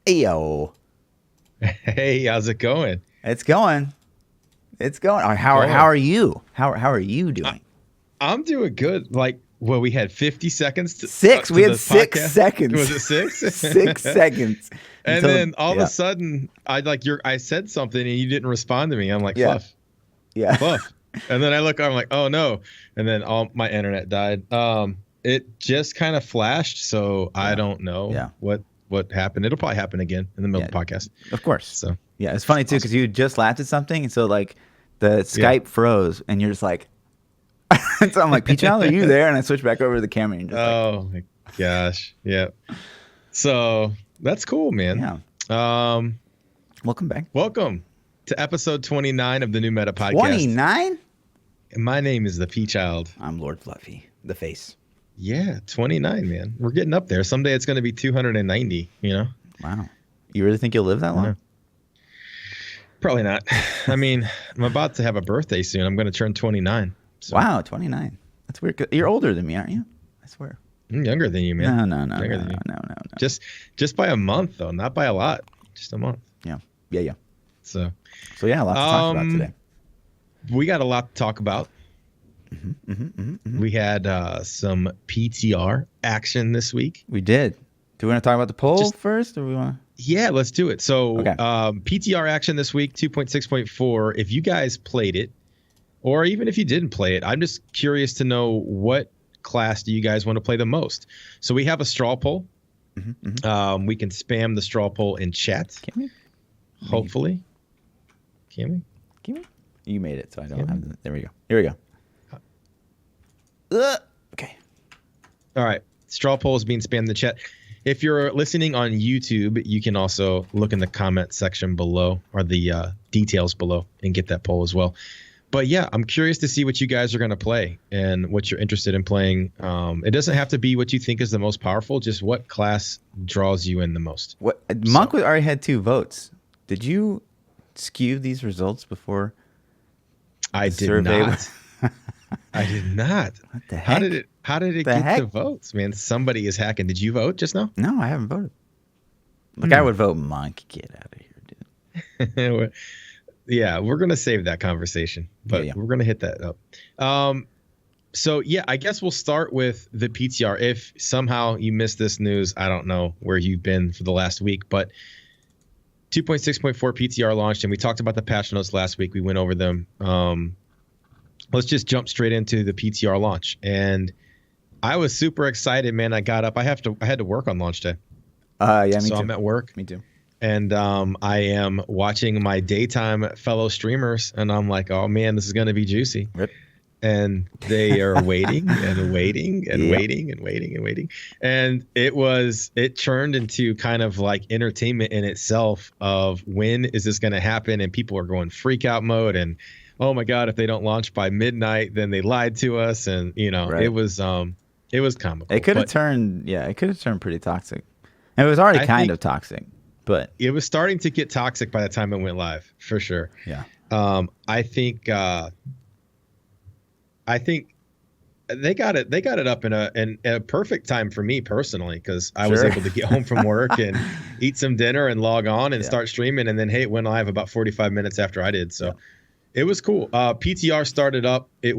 Yo. Hey, how's it going? It's going. It's going. How are you? How are you doing? I'm doing good. We had 50 seconds to Six. We to had the 6 podcast. seconds. Was it 6? 6 seconds. And then all of a sudden, I said something and you didn't respond to me. I'm like, Fluff. Yeah. Fluff. And then I look, I'm like, oh no. And then all my internet died. It just kind of flashed, so I don't know what happened. It'll probably happen again in the middle of the podcast. Of course. So yeah, it's funny too because you just laughed at something, and so like the Skype froze, and you're just like, so I'm like, PTR, are you there? And I switch back over to the camera, and just my gosh, yeah. So that's cool, man. Yeah. Welcome back. Welcome to episode 29 of the New Meta Podcast. 29. My name is ThaPChild. I'm Lord Fluffy, the face. Yeah, 29, man. We're getting up there. Someday it's going to be 290, you know? Wow. You really think you'll live that long? Probably not. I mean, I'm about to have a birthday soon. I'm going to turn 29. So. Wow, 29. That's weird. You're older than me, aren't you? I swear. I'm younger than you, man. No. Just by a month, though. Not by a lot. Just a month. Yeah. So yeah, a lot to talk about today. We got a lot to talk about. We had some PTR action this week. We did. Do we want to talk about the poll first, or we want to? Yeah, let's do it. So PTR action this week, 2.6.4. If you guys played it, or even if you didn't play it, I'm just curious to know what class do you guys want to play the most. So we have a straw poll. We can spam the straw poll in chat. Can we? Hopefully. Can we? You made it, so I don't have the, there we go. Here we go. Okay. All right. Straw poll is being spammed in the chat. If you're listening on YouTube, you can also look in the comment section below or the details below and get that poll as well. But yeah, I'm curious to see what you guys are going to play and what you're interested in playing. It doesn't have to be what you think is the most powerful, just what class draws you in the most. Monk already had 2 votes. Did you skew these results before? I did not. I did not. What the heck? How did it get the votes, man? Somebody is hacking. Did you vote just now? No, I haven't voted. Look, I would vote Monk. Get out of here, dude. Yeah, we're going to save that conversation, but we're going to hit that up. So, yeah, I guess we'll start with the PTR. If somehow you missed this news, I don't know where you've been for the last week, but 2.6.4 PTR launched, and we talked about the patch notes last week. We went over them. Let's just jump straight into the PTR launch. And I was super excited, man. I got up. I had to work on launch day. Me too. So I'm at work. Me too. And I am watching my daytime fellow streamers, and I'm like, oh, man, this is going to be juicy. Rip. And they are waiting and waiting and waiting and waiting and waiting. And it turned into kind of like entertainment in itself of when is this going to happen? And people are going freak out mode. And, oh, my God, if they don't launch by midnight, then they lied to us. And, it was comical. It could have turned pretty toxic. And it was already kind of toxic. But it was starting to get toxic by the time it went live, for sure. Yeah. I think they got it up in a perfect time for me personally, because I was able to get home from work and eat some dinner and log on and start streaming, and then it went live about 45 minutes after I did. So it was cool. PTR started up. It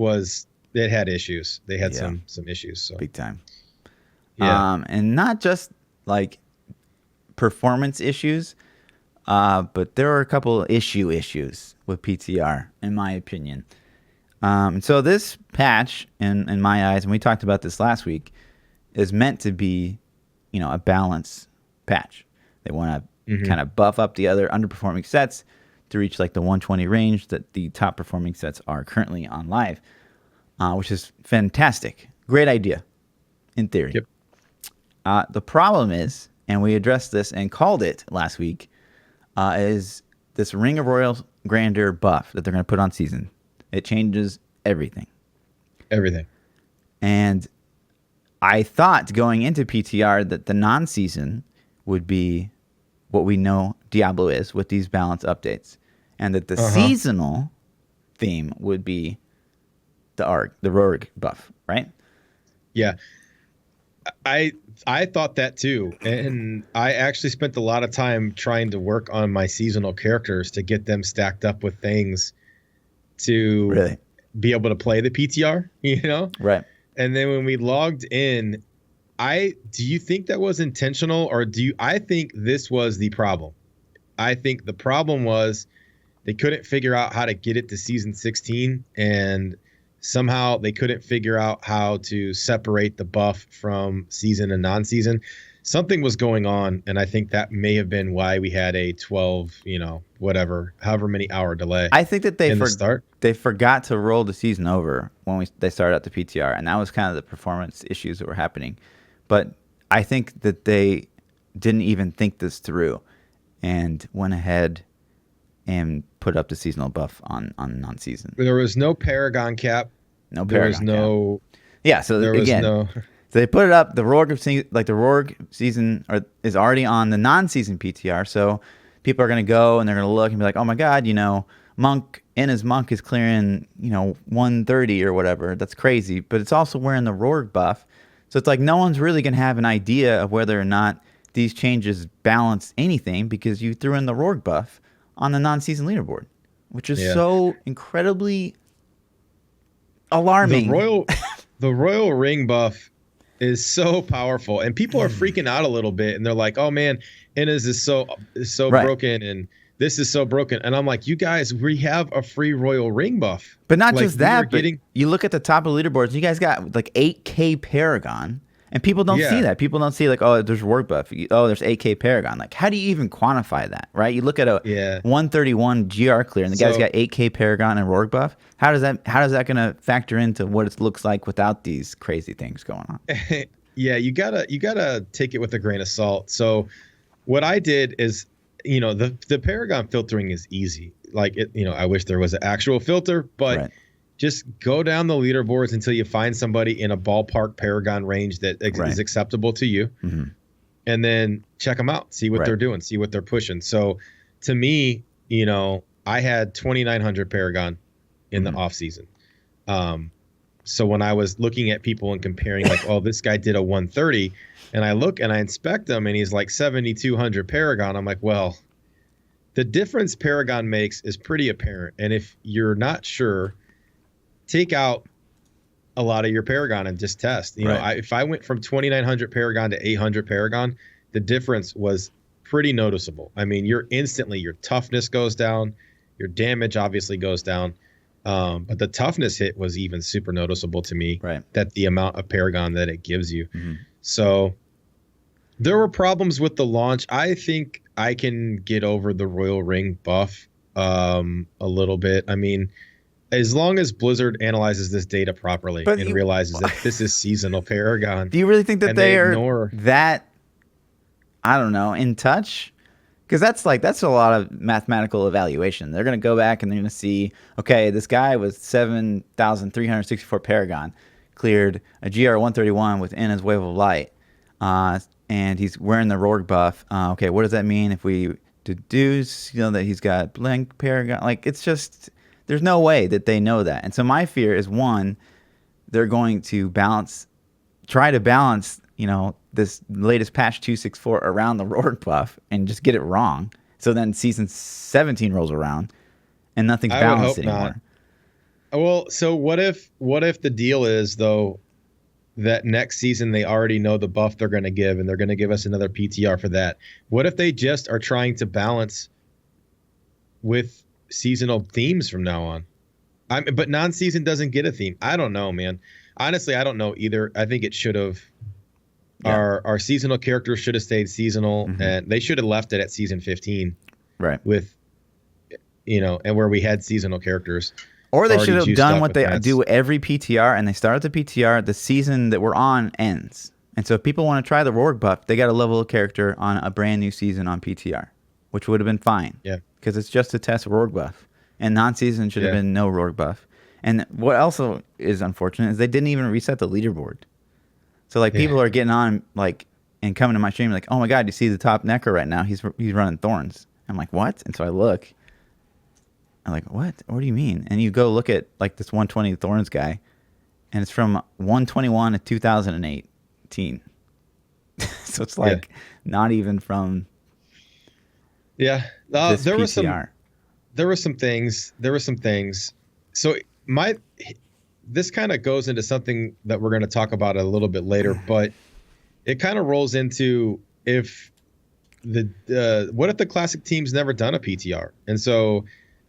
had issues. They had some issues. So big time. Yeah. And not just like performance issues, but there are a couple issues with PTR, in my opinion. So this patch, in my eyes, and we talked about this last week, is meant to be, a balance patch. They want to kind of buff up the other underperforming sets to reach like the 120 range that the top performing sets are currently on live, which is fantastic. Great idea, in theory. Yep. The problem is, and we addressed this and called it last week, is this Ring of Royal Grandeur buff that they're going to put on Season. It changes everything. Everything. And I thought going into PTR that the non-season would be what we know Diablo is with these balance updates. And that the seasonal theme would be the Rogue buff, right? Yeah. I I thought that too, and I actually spent a lot of time trying to work on my seasonal characters to get them stacked up with things to Really? be able to play the PTR, you know? Right. And then when we logged in, I do you think that was intentional, or do you I think this was the problem. I think the problem was they couldn't figure out how to get it to season 16, and somehow they couldn't figure out how to separate the buff from season and non-season. Something was going on, and I think that may have been why we had a 12, whatever, however many hour delay I think that in the start. they forgot to roll the season over when they started out the PTR, and that was kind of the performance issues that were happening. But I think that they didn't even think this through and went ahead and put up the seasonal buff on non-season. There was no Paragon cap. No There was Paragon no. cap. Yeah, so There was again, no. so they put it up. The Rogue season is already on the non-season PTR, so people are going to go and they're going to look and be like, "Oh my God, Monk is clearing 130 or whatever. That's crazy." But it's also wearing the Rogue buff, so it's like no one's really going to have an idea of whether or not these changes balance anything because you threw in the Rogue buff on the non-season leaderboard, which is so incredibly alarming. The royal ring buff is so powerful, and people are freaking out a little bit, and they're like, "Oh man, Inez is so Right. broken, and this is so broken." And I'm like, "You guys, we have a free royal ring buff." But not Like, just that, but getting. you look at the top of the leaderboards, you guys got like 8K Paragon, and people don't see that. People don't see like, oh, there's work buff. Oh, there's 8K Paragon. Like, how do you even quantify that, right? You look at a 131 GR clear, and the guy's got 8K Paragon and Rogue buff. How does that going to factor into what it looks like without these crazy things going on? Yeah, you gotta take it with a grain of salt. So what I did is, the Paragon filtering is easy. Like I wish there was an actual filter, but just go down the leaderboards until you find somebody in a ballpark Paragon range that is acceptable to you, and then check them out, see what they're doing, see what they're pushing. So to me, I had 2,900 Paragon in the off season. So when I was looking at people and comparing, like, oh, this guy did a 130, and I look and I inspect him and he's like 7,200 Paragon. I'm like, well, the difference Paragon makes is pretty apparent. And if you're not sure, take out a lot of your Paragon and just test. If I went from 2,900 Paragon to 800 Paragon, the difference was pretty noticeable. I mean, your toughness goes down, your damage obviously goes down. But the toughness hit was even super noticeable to me, that the amount of Paragon that it gives you. So there were problems with the launch. I think I can get over the Royal Ring buff a little bit. I mean, as long as Blizzard analyzes this data properly and realizes that this is seasonal Paragon. Do you really think that they are that, I don't know, in touch? Because that's a lot of mathematical evaluation. They're going to go back and they're going to see, okay, this guy was 7,364 Paragon, cleared a GR 131 within his Wave of Light, and he's wearing the Rogue buff. Okay, what does that mean if we deduce, that he's got blank Paragon? Like, it's just, there's no way that they know that. And so my fear is, one, they're going to try to balance this latest patch 264 around the Rogue buff and just get it wrong. So then season 17 rolls around and nothing's balanced anymore. Well, so what if the deal is, though, that next season they already know the buff they're going to give and they're going to give us another PTR for that? What if they just are trying to balance with seasonal themes from now on? But non-season doesn't get a theme. I don't know, man. Honestly, I don't know either. I think it should have. Our seasonal characters should have stayed seasonal, and they should have left it at season 15, right? With, and where we had seasonal characters. Or they should have done what they do every PTR, and they start at the PTR. The season that we're on ends, and so if people want to try the Rogue buff, they got to level a character on a brand new season on PTR, which would have been fine. Yeah, because it's just to test Rogue buff, and non-season should have been no Rogue buff. And what also is unfortunate is they didn't even reset the leaderboard. So like people are getting on and coming to my stream like, oh my God, you see the top Necro right now? He's running Thorns. I'm like, what? And so I look. I'm like, what? What do you mean? And you go look at like this 120 Thorns guy, and it's from 121 to 2018. So it's like not even from Yeah. this There were PTR. some things. So this kind of goes into something that we're going to talk about a little bit later, but it kind of rolls into if what if the classic team's never done a PTR, and so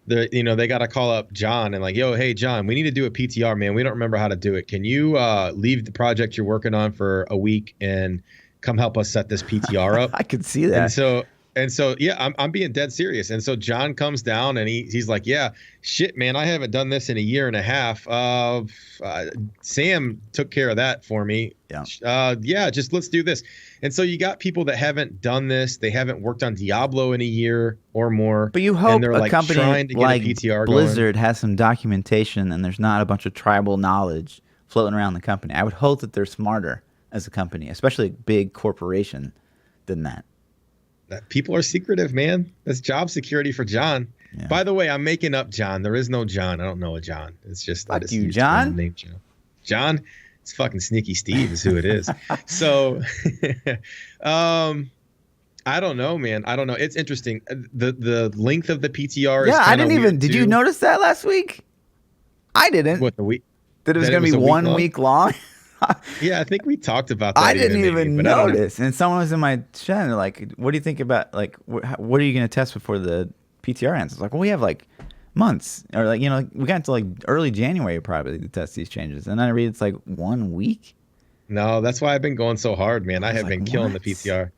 they got to call up John and like, yo, hey John, we need to do a PTR, man. We don't remember how to do it. Can you leave the project you're working on for a week and come help us set this PTR up? I could see that. And so, yeah, I'm being dead serious. And so John comes down and he's like, yeah, shit, man, I haven't done this in a year and a half. Sam took care of that for me. Yeah. Just let's do this. And so you got people that haven't done this. They haven't worked on Diablo in a year or more. But you hope they're a company trying to get like a PTR Blizzard going. has some documentation and there's not a bunch of tribal knowledge floating around the company. I would hope that they're smarter as a company, especially a big corporation, than that. People are secretive, man. That's job security for John. Yeah. By the way, I'm making up John. There is no John. I don't know a John. It's just fuck you, John. Name John. John. It's fucking Sneaky Steve is who it is. So, I don't know, man. I don't know. It's interesting. The length of the PTR. Yeah, is I didn't even. Did too. You notice that last week? I didn't. What, the week? That it was going to be 1 week long. Yeah, I think we talked about that. I didn't even notice. And someone was in my chat and they're like, what do you think about, like, what are you going to test before the PTR ends? I was like, well, we have like months, or like, we got to like early January probably to test these changes. And then I read it's like 1 week. No, that's why I've been going so hard, man. I have been killing the PTR.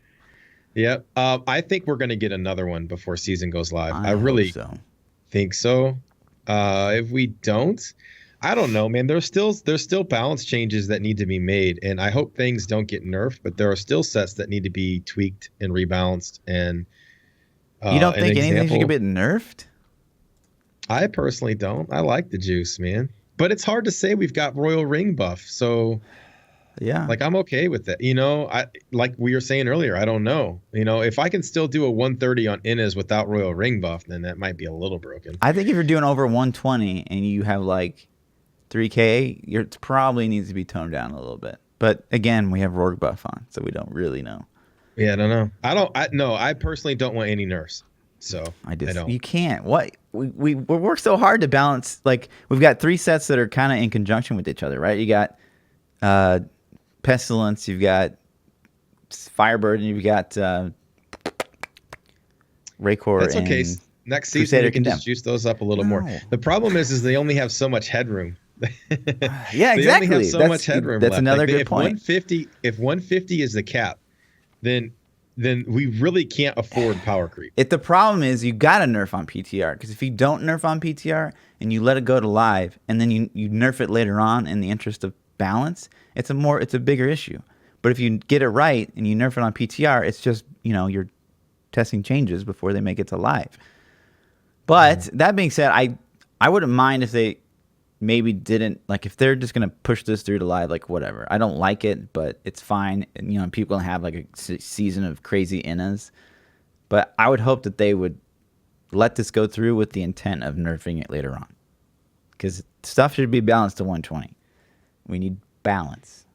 Yep. I think we're going to get another one before season goes live. I really think so. If we don't, I don't know, man. There's still balance changes that need to be made, and I hope things don't get nerfed. But there are still sets that need to be tweaked and rebalanced. And you don't think anything should get nerfed? I personally don't. I like the juice, man. But it's hard to say. We've got Royal Ring buff, so yeah, like I'm okay with that. I like we were saying earlier. I don't know. If I can still do a 130 on Inez without Royal Ring buff, then that might be a little broken. I think if you're doing over 120 and you have like 3K, it probably needs to be toned down a little bit. But again, we have Rourke buff on, so we don't really know. Yeah, I don't know. I personally don't want any nerfs. So I don't. You can't. What we work so hard to balance. Like we've got 3 sets that are kind of in conjunction with each other, right? You got Pestilence, you've got Firebird, and you've got Raycor. That's okay. And next season Crusader we can Condemned. just juice those up a little more. The problem is they only have so much headroom. Yeah, exactly. They only have so much headroom. That's left. another good point. If 150 is the cap, then we really can't afford power creep. The problem is you got to nerf on PTR, because if you don't nerf on PTR and you let it go to live and then you nerf it later on in the interest of balance, it's a bigger issue. But if you get it right and you nerf it on PTR, it's just, you're testing changes before they make it to live. But that being said, I wouldn't mind if they maybe didn't, like, if they're just going to push this through to live, like, whatever. I don't like it, but it's fine. And, people can have like a season of crazy innas. But I would hope that they would let this go through with the intent of nerfing it later on, because stuff should be balanced to 120. We need balance.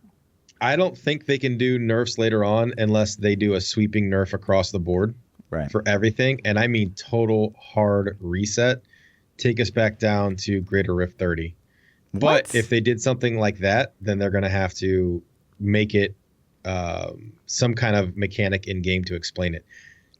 I don't think they can do nerfs later on unless they do a sweeping nerf across the board, right, for everything. And I mean total hard reset, take us back down to Greater Rift 30. What? But if they did something like that, then they're going to have to make it some kind of mechanic in game to explain it.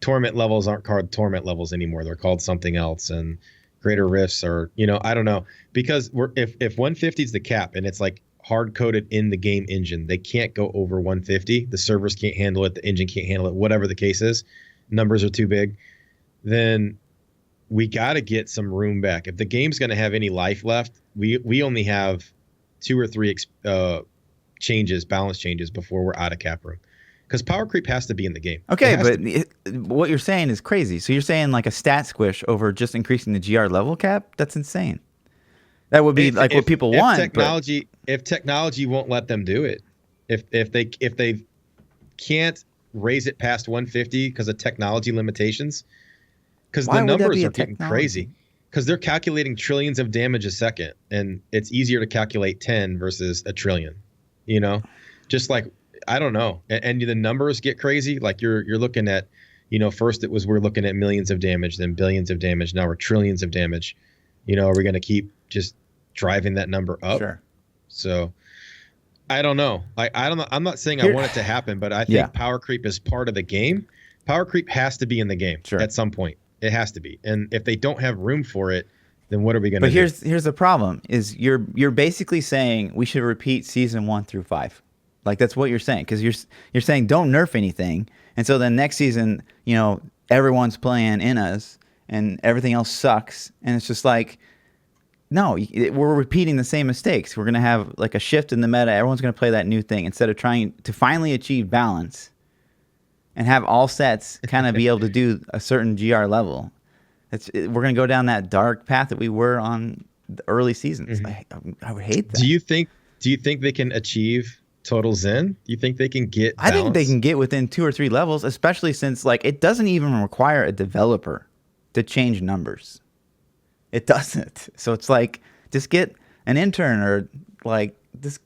Torment levels aren't called torment levels anymore. They're called something else. And Greater Rifts are, I don't know. Because if 150 is the cap and it's like hard coded in the game engine, they can't go over 150. The servers can't handle it. The engine can't handle it. Whatever the case is, numbers are too big. Then we got to get some room back. If the game's going to have any life left, we only have 2 or 3 balance changes before we're out of cap room. Because power creep has to be in the game. Okay, but what you're saying is crazy. So you're saying like a stat squish over just increasing the GR level cap? That's insane. That would be what people want. If technology won't let them do it, if they can't raise it past 150 because of technology limitations, because the numbers are getting crazy. Because they're calculating trillions of damage a second, and it's easier to calculate 10 versus a trillion. Just like I don't know. And the numbers get crazy. Like you're looking at, first we're looking at millions of damage, then billions of damage. Now we're trillions of damage. Are we going to keep just driving that number up? Sure. So I don't know. I don't know. I'm not saying I want it to happen, but I think power creep is part of the game. Power creep has to be in the game at some point. It has to be. And if they don't have room for it, then what are we going to do? But here's the problem: is you're basically saying we should repeat season 1 through 5. Like that's what you're saying, because you're saying don't nerf anything, and so then next season, everyone's playing Innas and everything else sucks, and it's just like, no, we're repeating the same mistakes. We're gonna have like a shift in the meta. Everyone's gonna play that new thing instead of trying to finally achieve balance and have all sets kind of be able to do a certain GR level. We're going to go down that dark path that we were on the early seasons. Mm-hmm. I would hate that. Do you think they can achieve total Zen? Do you think they can get balance? I think they can get within 2 or 3 levels, especially since like it doesn't even require a developer to change numbers. It doesn't. So it's like just get an intern or like this.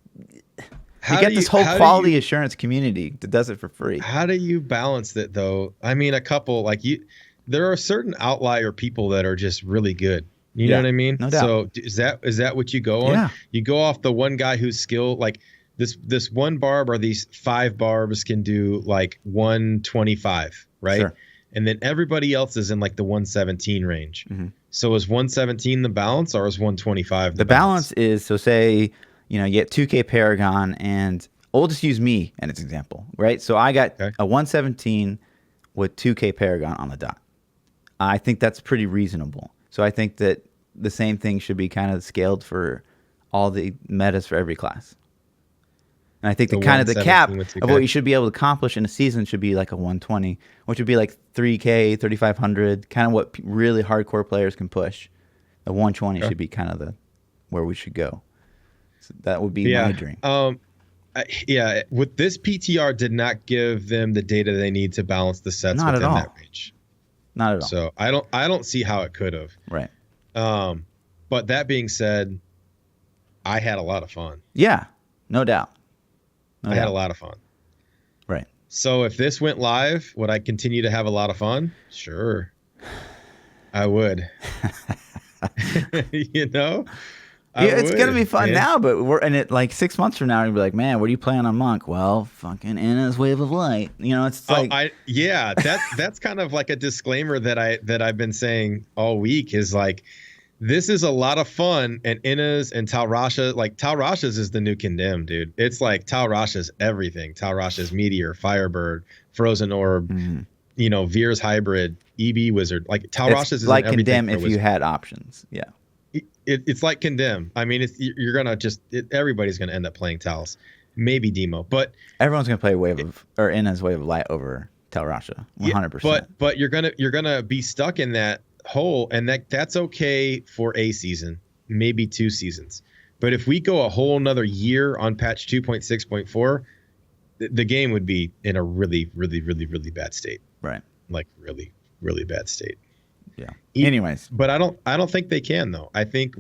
You get this whole quality assurance community that does it for free. How do you balance that though? I mean, a couple like you. There are certain outlier people that are just really good. You know what I mean? No doubt. So is that what you go on? Yeah. You go off the one guy whose skill, like this one barb or these 5 barbs can do like 125, right? Sure. And then everybody else is in like the 117 range. Mm-hmm. So is 117 the balance or is 125 the balance? Is, so say, you get 2K Paragon, and we'll just use me as an example, right? So I got a 117 with 2K Paragon on the dot. I think that's pretty reasonable. So I think that the same thing should be kind of scaled for all the metas for every class. And I think the cap of what you should be able to accomplish in a season should be like a 120, which would be like 3K, 3,500, kind of what really hardcore players can push. The 120 should be kind of where we should go. So that would be my dream. With this PTR did not give them the data they need to balance the sets within that range. Not at all. So I don't see how it could have. Right. But that being said, I had a lot of fun. Yeah, no doubt. I had a lot of fun. Right. So if this went live, would I continue to have a lot of fun? Sure. I would. It's gonna be fun now, but we're in it like 6 months from now. You'll be like, man, what are you playing on Monk? Well, fucking Inna's Wave of Light. It's like, that's kind of like a disclaimer that I've been saying all week is like, this is a lot of fun, and Inna's and Tal Rasha, like Tal Rasha's is the new Condemn, dude. It's like Tal Rasha's everything. Tal Rasha's Meteor, Firebird, Frozen Orb, Veer's Hybrid, EB Wizard. Like Tal Rasha's is like Condemn if you had options. Yeah. It's like Condemn. I mean, you're gonna everybody's gonna end up playing Tals, maybe Demo, but everyone's gonna play Inna's Wave of Light over Tal Rasha, 100%. But you're gonna be stuck in that hole, and that's okay for a season, maybe 2 seasons. But if we go a whole another year on patch 2.6.4, the game would be in a really, really, really, really bad state. Right. Like really, really bad state. Yeah. Anyways, but I don't think they can though. I think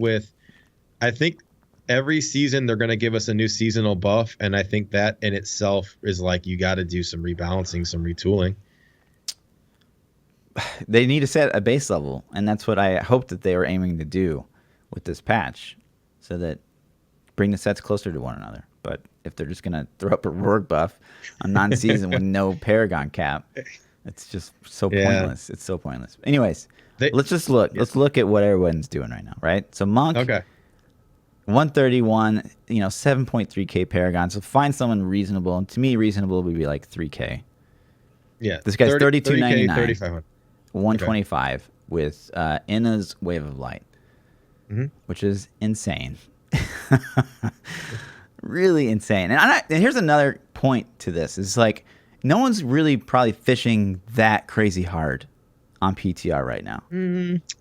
every season they're going to give us a new seasonal buff, and I think that in itself is like you got to do some rebalancing, some retooling. They need to set a base level, and that's what I hope that they were aiming to do with this patch, so that bring the sets closer to one another. But if they're just going to throw up a Rourke buff on non-season with no Paragon cap, it's just so pointless. It's so pointless. Anyways, let's just look. Yeah. Let's look at what everyone's doing right now, right? So Monk, 131, 7.3K Paragon. So find someone reasonable. And to me, reasonable would be like 3K. Yeah. This guy's 32.99, 3,500. 125 with Inna's Wave of Light, which is insane. Really insane. And here's another point to this. It's like, no one's really probably fishing that crazy hard on PTR right now.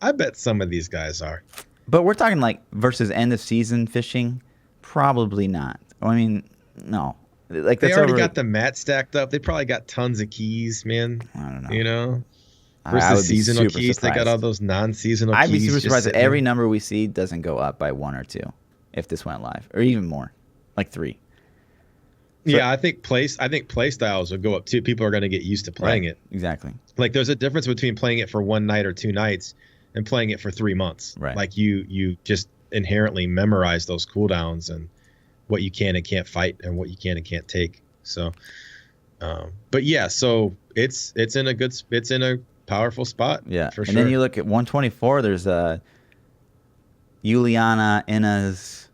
I bet some of these guys are. But we're talking like versus end of season fishing? Probably not. I mean, no. Like they already got the mat stacked up. They probably got tons of keys, man. I don't know. Versus seasonal keys, surprised. They got all those non-seasonal keys. I'd be super surprised if every number we see doesn't go up by 1 or 2 if this went live, or even more, like 3. So, Yeah, I think play styles will go up too. People are going to get used to playing it. Exactly. Like there's a difference between playing it for one night or 2 nights and playing it for 3 months. Right. Like you just inherently memorize those cooldowns and what you can and can't fight and what you can and can't take. So, but yeah, so it's in a powerful spot. Yeah, for and sure. then you look at 124. There's a Juliana Inna's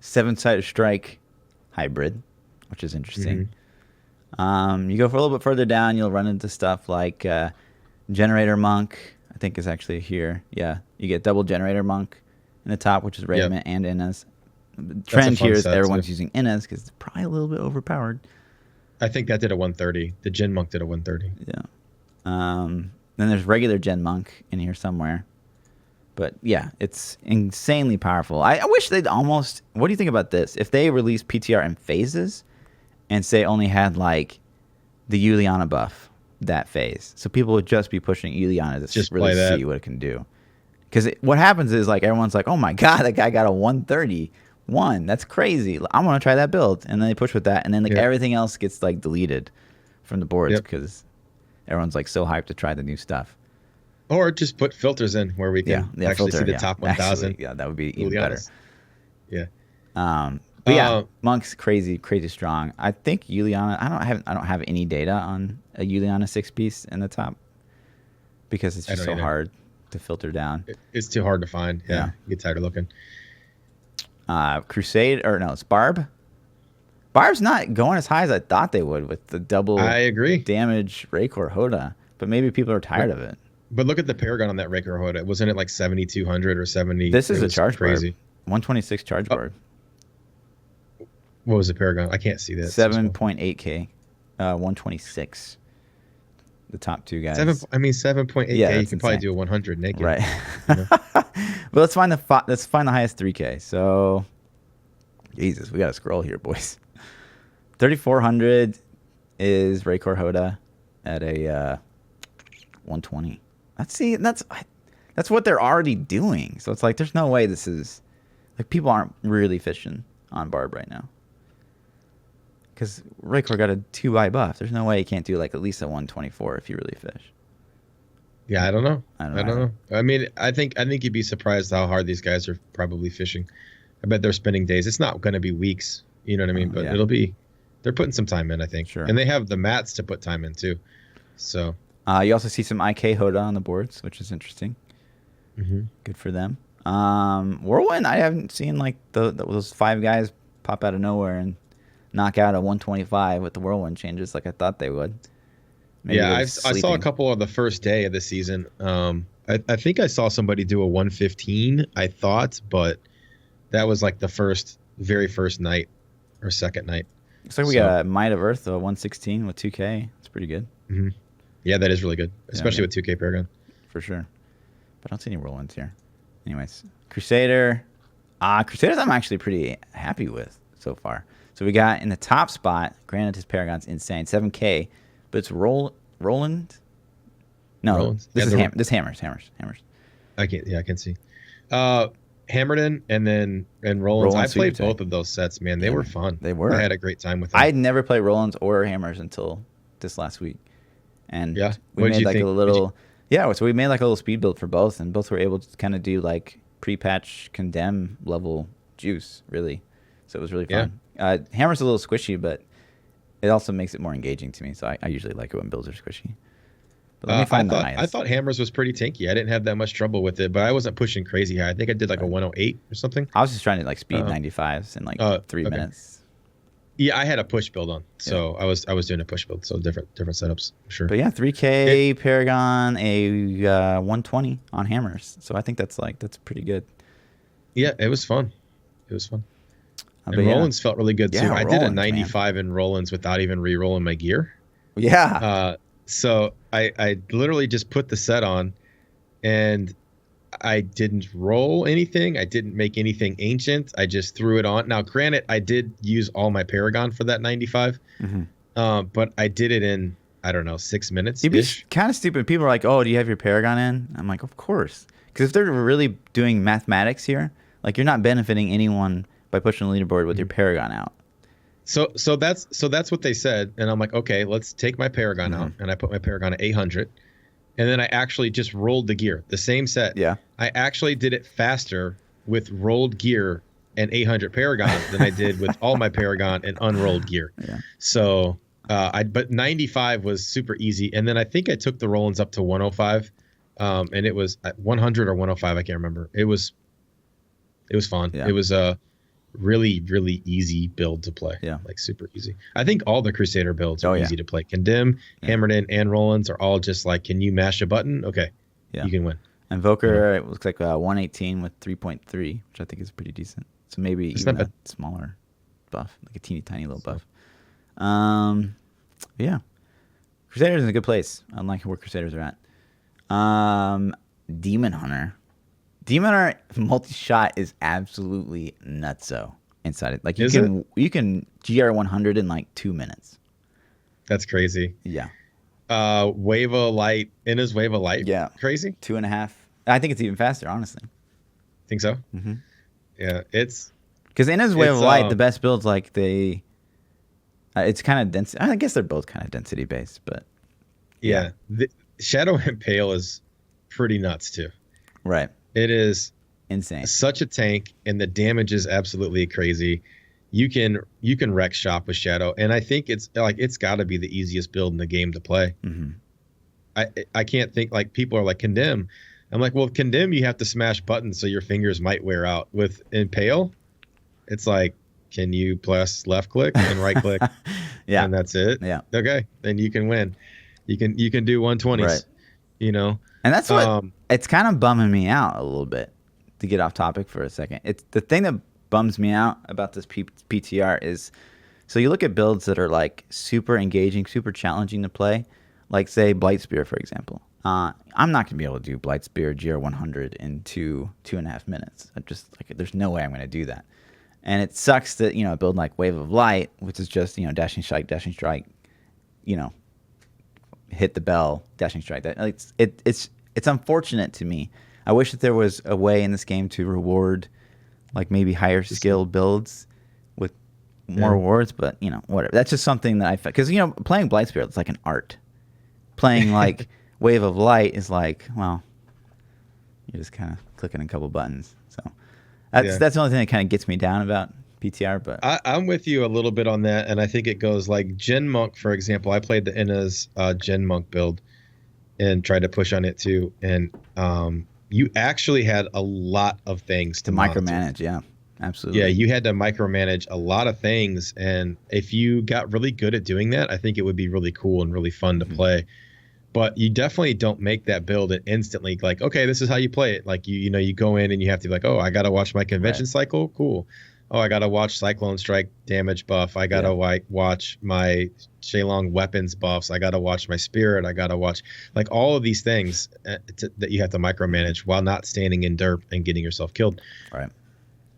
7-sided strike hybrid, which is interesting. You go for a little bit further down, you'll run into stuff like Generator Monk. I think is actually here. Yeah, you get double Generator Monk in the top, which is Radiant and Inna's. The trend here is everyone's using Inna's because it's probably a little bit overpowered. I think that did a 130. The Gen Monk did a 130. Yeah. Then there's regular Gen Monk in here somewhere. But yeah, it's insanely powerful. I wish they'd almost... What do you think about this? If they release PTR in phases and say only had like the Juliana buff that phase. So people would just be pushing Juliana to just really see what it can do. Because what happens is like everyone's like, oh my God, that guy got a 131. That's crazy. I'm going to try that build. And then they push with that. And then like everything else gets like deleted from the boards because everyone's like so hyped to try the new stuff. Or just put filters in where we can actually see the top 1,000. Yeah, that would be even better. Yeah. But yeah, Monk's crazy strong. I think Juliana. I don't have any data on a Juliana 6-piece in the top because it's just so hard to filter down. It's too hard to find. Yeah. You get tired of looking. Crusade it's Barb. Barb's not going as high as I thought they would with the double. I agree. Damage Raycor Hoda, but maybe people are tired of it. But look at the Paragon on that Raycor Hoda. Wasn't it like 7,200 or 70? This is a charge crazy. Barb. 126 charge barb. What was the Paragon? I can't see that. 7.8K, 126. The top two guys. 7.8K. You can probably do a 100 naked. Right. But let's find the highest 3K. So, Jesus, we got to scroll here, boys. 3,400 is Raycor Hoda at a 120. That's what they're already doing. So it's like there's no way this is like people aren't really fishing on Barb right now. Because Raycor got a 2 buff. There's no way you can't do like at least a 124 if you really fish. Yeah, I don't know. I don't know. I mean, I think you'd be surprised how hard these guys are probably fishing. I bet they're spending days. It's not going to be weeks. You know what I mean? But it'll be. They're putting some time in, I think. Sure. And they have the mats to put time in too. So. You also see some IK Hoda on the boards, which is interesting. Good for them. Whirlwind, I haven't seen like those 5 guys pop out of nowhere and knock out a 125 with the Whirlwind changes like I thought they would. Maybe I saw a couple on the first day of the season. I think I saw somebody do a 115, I thought, but that was like the very first night or second night. Looks like we got a Might of Earth, a 116 with 2K. It's pretty good. Yeah, that is really good, especially with 2K Paragon. For sure. But I don't see any Whirlwinds here. Anyways, Crusader. Crusaders I'm actually pretty happy with so far. So we got in the top spot, granted his Paragon's insane, 7K, but it's Roland. No, Rollins. This is Hammers. I can see. Hammerton and Rollins. I played both of those sets, man. They were fun. They were. I had a great time with them. I'd never played Rollins or Hammers until this last week. And we made like a little so we made like a little speed build for both, and both were able to kind of do like pre-patch condemn level juice, really. So it was really fun. Hammer's a little squishy, but it also makes it more engaging to me. So I usually like it when builds are squishy. But let me find I thought Hammers was pretty tanky. I didn't have that much trouble with it, but I wasn't pushing crazy high. I think I did like a 108 or something. I was just trying to like speed 95s in like 3 minutes. Yeah, I had a push build on, so I was doing a push build, so different setups, sure. But yeah, 3K Paragon, a 120 on Hammers. So I think that's pretty good. Yeah, it was fun. And Rollins felt really good too. I did a 95 in Rollins without even re-rolling my gear. Yeah. So I literally just put the set on, and I didn't roll anything. I didn't make anything ancient. I just threw it on. Now, granted, I did use all my Paragon for that 95, but I did it in, I don't know, 6 minutes. You'd be kind of stupid. People are like, oh, do you have your Paragon in? I'm like, of course. Because if they're really doing mathematics here, like you're not benefiting anyone by pushing the leaderboard with your Paragon out. So that's what they said, and I'm like, okay, let's take my Paragon out, and I put my Paragon at 800, and then I actually just rolled the gear, the same set. Yeah. I actually did it faster with rolled gear and 800 Paragon than I did with all my Paragon and unrolled gear. Yeah. So but 95 was super easy, and then I think I took the Rollins up to 105, and it was at 100 or 105, I can't remember. It was fun. Yeah. It was a really, really easy build to play. Yeah. Like super easy. I think all the Crusader builds are yeah. easy to play. Condemn, Hammered In, and Rollins are all just like, can you mash a button? Okay. Yeah. You can win. Invoker, it looks like 118 with 3.3, which I think is pretty decent. So maybe It's even not a smaller buff, like a teeny tiny little buff. Yeah. Crusaders is a good place. I like where Crusaders are at. Demon Hunter. Demon Hunter multi-shot is absolutely nutso inside it. Like you can GR 100 in like 2 minutes. That's crazy. Yeah. Wave of Light. Inna's Wave of Light. Yeah. Crazy. 2.5. I think it's even faster, honestly. Think so? Mm-hmm. Yeah. It's because Inna's Wave of Light, the best builds like they. It's kind of dense. I guess they're both kind of density based, but yeah. Shadow Impale is pretty nuts too. Right. It is insane. Such a tank, and the damage is absolutely crazy. You can wreck shop with Shadow, and I think it's got to be the easiest build in the game to play. Mm-hmm. I can't think, like, people are like Condemn. I'm like, well, Condemn you have to smash buttons so your fingers might wear out. With Impale, it's like, can you press left click and right click? Yeah, and that's it. Yeah. Okay, then you can win. You can do 120s. Right. You know. And that's what it's kind of bumming me out a little bit, to get off topic for a second. It's the thing that bums me out about this PTR is, so you look at builds that are like super engaging, super challenging to play, like say Blightspear, for example. I'm not gonna be able to do Blightspear GR 100 in 2.5 minutes. I just like, there's no way I'm gonna do that. And it sucks that, a build like Wave of Light, which is just, dashing strike, hit the bell, dashing strike. That it's unfortunate to me. I wish that there was a way in this game to reward, like maybe higher skill builds with more rewards, but whatever. That's just something that because playing Blightspear is like an art. Playing like Wave of Light is like, well, you're just kind of clicking a couple buttons. So that's the only thing that kind of gets me down about PTR. But I'm with you a little bit on that, and I think it goes like Gen Monk, for example. I played the Inna's Gen Monk build and tried to push on it too, and you actually had a lot of things to micromanage. Yeah, absolutely. Yeah, you had to micromanage a lot of things, and if you got really good at doing that, I think it would be really cool and really fun to play. But you definitely don't make that build and instantly like, okay, this is how you play it. Like you go in and you have to be like, oh, I gotta watch my convention cycle, cool. Oh, I gotta watch Cyclone Strike damage buff. I gotta watch my Shenlong weapons buffs. I gotta watch my spirit. I gotta watch like all of these things that you have to micromanage while not standing in derp and getting yourself killed. Right.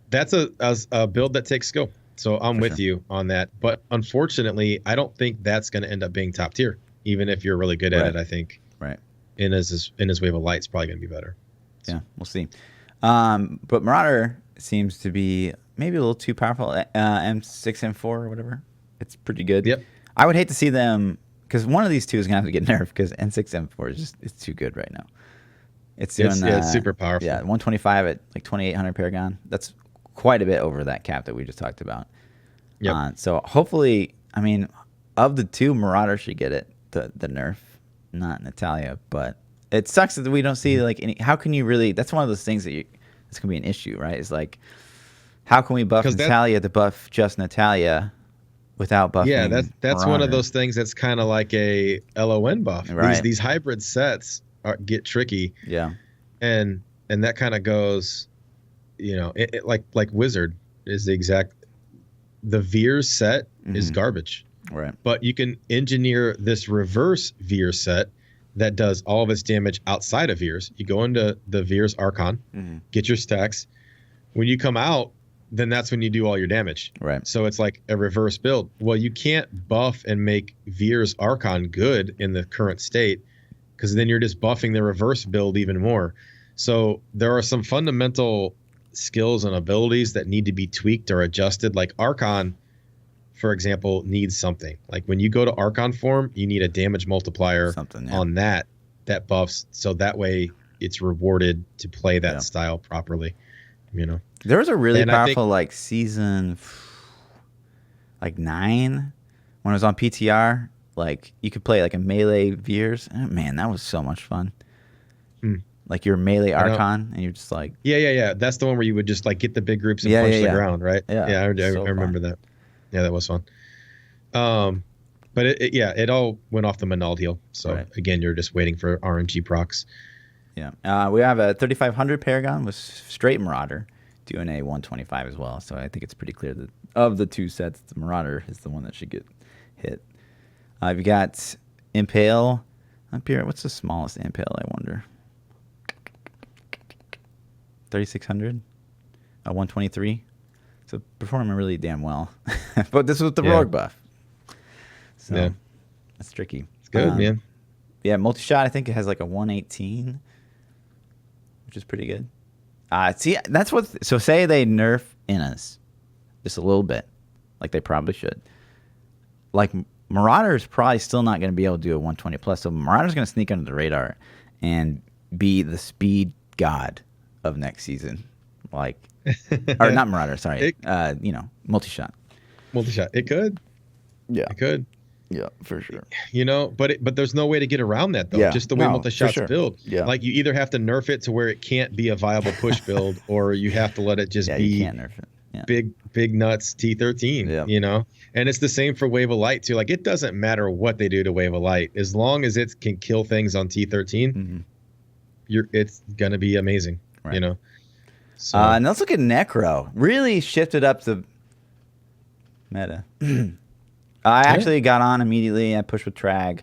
That's a build that takes skill. So I'm with you on that. But unfortunately, I don't think that's going to end up being top tier. Even if you're really good at it, I think. Right. Inna's Wave of Light is probably going to be better. So. Yeah, we'll see. But Marauder seems to be maybe a little too powerful. M6, M4 or whatever. It's pretty good. Yep. I would hate to see them, because one of these two is going to have to get nerfed, because N6, M4 is it's too good right now. It's doing it's super powerful. Yeah, 125 at like 2,800 Paragon. That's quite a bit over that cap that we just talked about. Yeah. So hopefully, I mean, of the two, Marauder should get it, the nerf, not Natalia. But it sucks that we don't see like any. How can you really? That's one of those things it's gonna be an issue, right? It's like, how can we buff Natalia to buff just Natalia without buffing? Yeah, that's Marauder? One of those things that's kind of like a LON buff. Right. These hybrid sets get tricky. Yeah. And that kind of goes, like Wizard is the Veer set is garbage. Right. But you can engineer this reverse Veer set that does all of its damage outside of Veers. You go into the Veers Archon, get your stacks. When you come out, then that's when you do all your damage. Right. So it's like a reverse build. Well, you can't buff and make Veers Archon good in the current state, because then you're just buffing the reverse build even more. So there are some fundamental skills and abilities that need to be tweaked or adjusted. Like Archon, for example, needs something. Like when you go to Archon form, you need a damage multiplier on that buffs, so that way it's rewarded to play that style properly. There was a really powerful like season like 9 when I was on PTR. Like you could play like a melee Veers. Man, that was so much fun. Like you're melee Archon and you're just like yeah. That's the one where you would just like get the big groups and punch the ground, right? I remember that. Yeah, that was fun. But it all went off the Manald heal. So again, you're just waiting for RNG procs. Yeah. We have a 3500 Paragon with straight Marauder doing a 125 as well. So I think it's pretty clear that of the two sets, the Marauder is the one that should get hit. You've got Impale up here. What's the smallest Impale, I wonder? 3600, 123. So performing really damn well. But this was the Rogue buff. So that's tricky. It's good, man. Yeah, multi-shot, I think it has like a 118, which is pretty good. See, that's what... So say they nerf Innas just a little bit, like they probably should. Like, Marauder's probably still not going to be able to do a 120 plus, so Marauder's going to sneak under the radar and be the speed god of next season. Like... or not Marauder, sorry. Multi-shot. Multi-shot. It could. Yeah. It could. Yeah, for sure. But there's no way to get around that, though. Yeah. Just the way multi-shots build. Yeah. Like, you either have to nerf it to where it can't be a viable push build, or you have to let it just be you can't nerf it. Yeah. Big nuts T13, And it's the same for Wave of Light, too. Like, it doesn't matter what they do to Wave of Light. As long as it can kill things on T13, it's going to be amazing, So. And let's look at Necro. Really shifted up the meta. I actually got on immediately. I pushed with Trag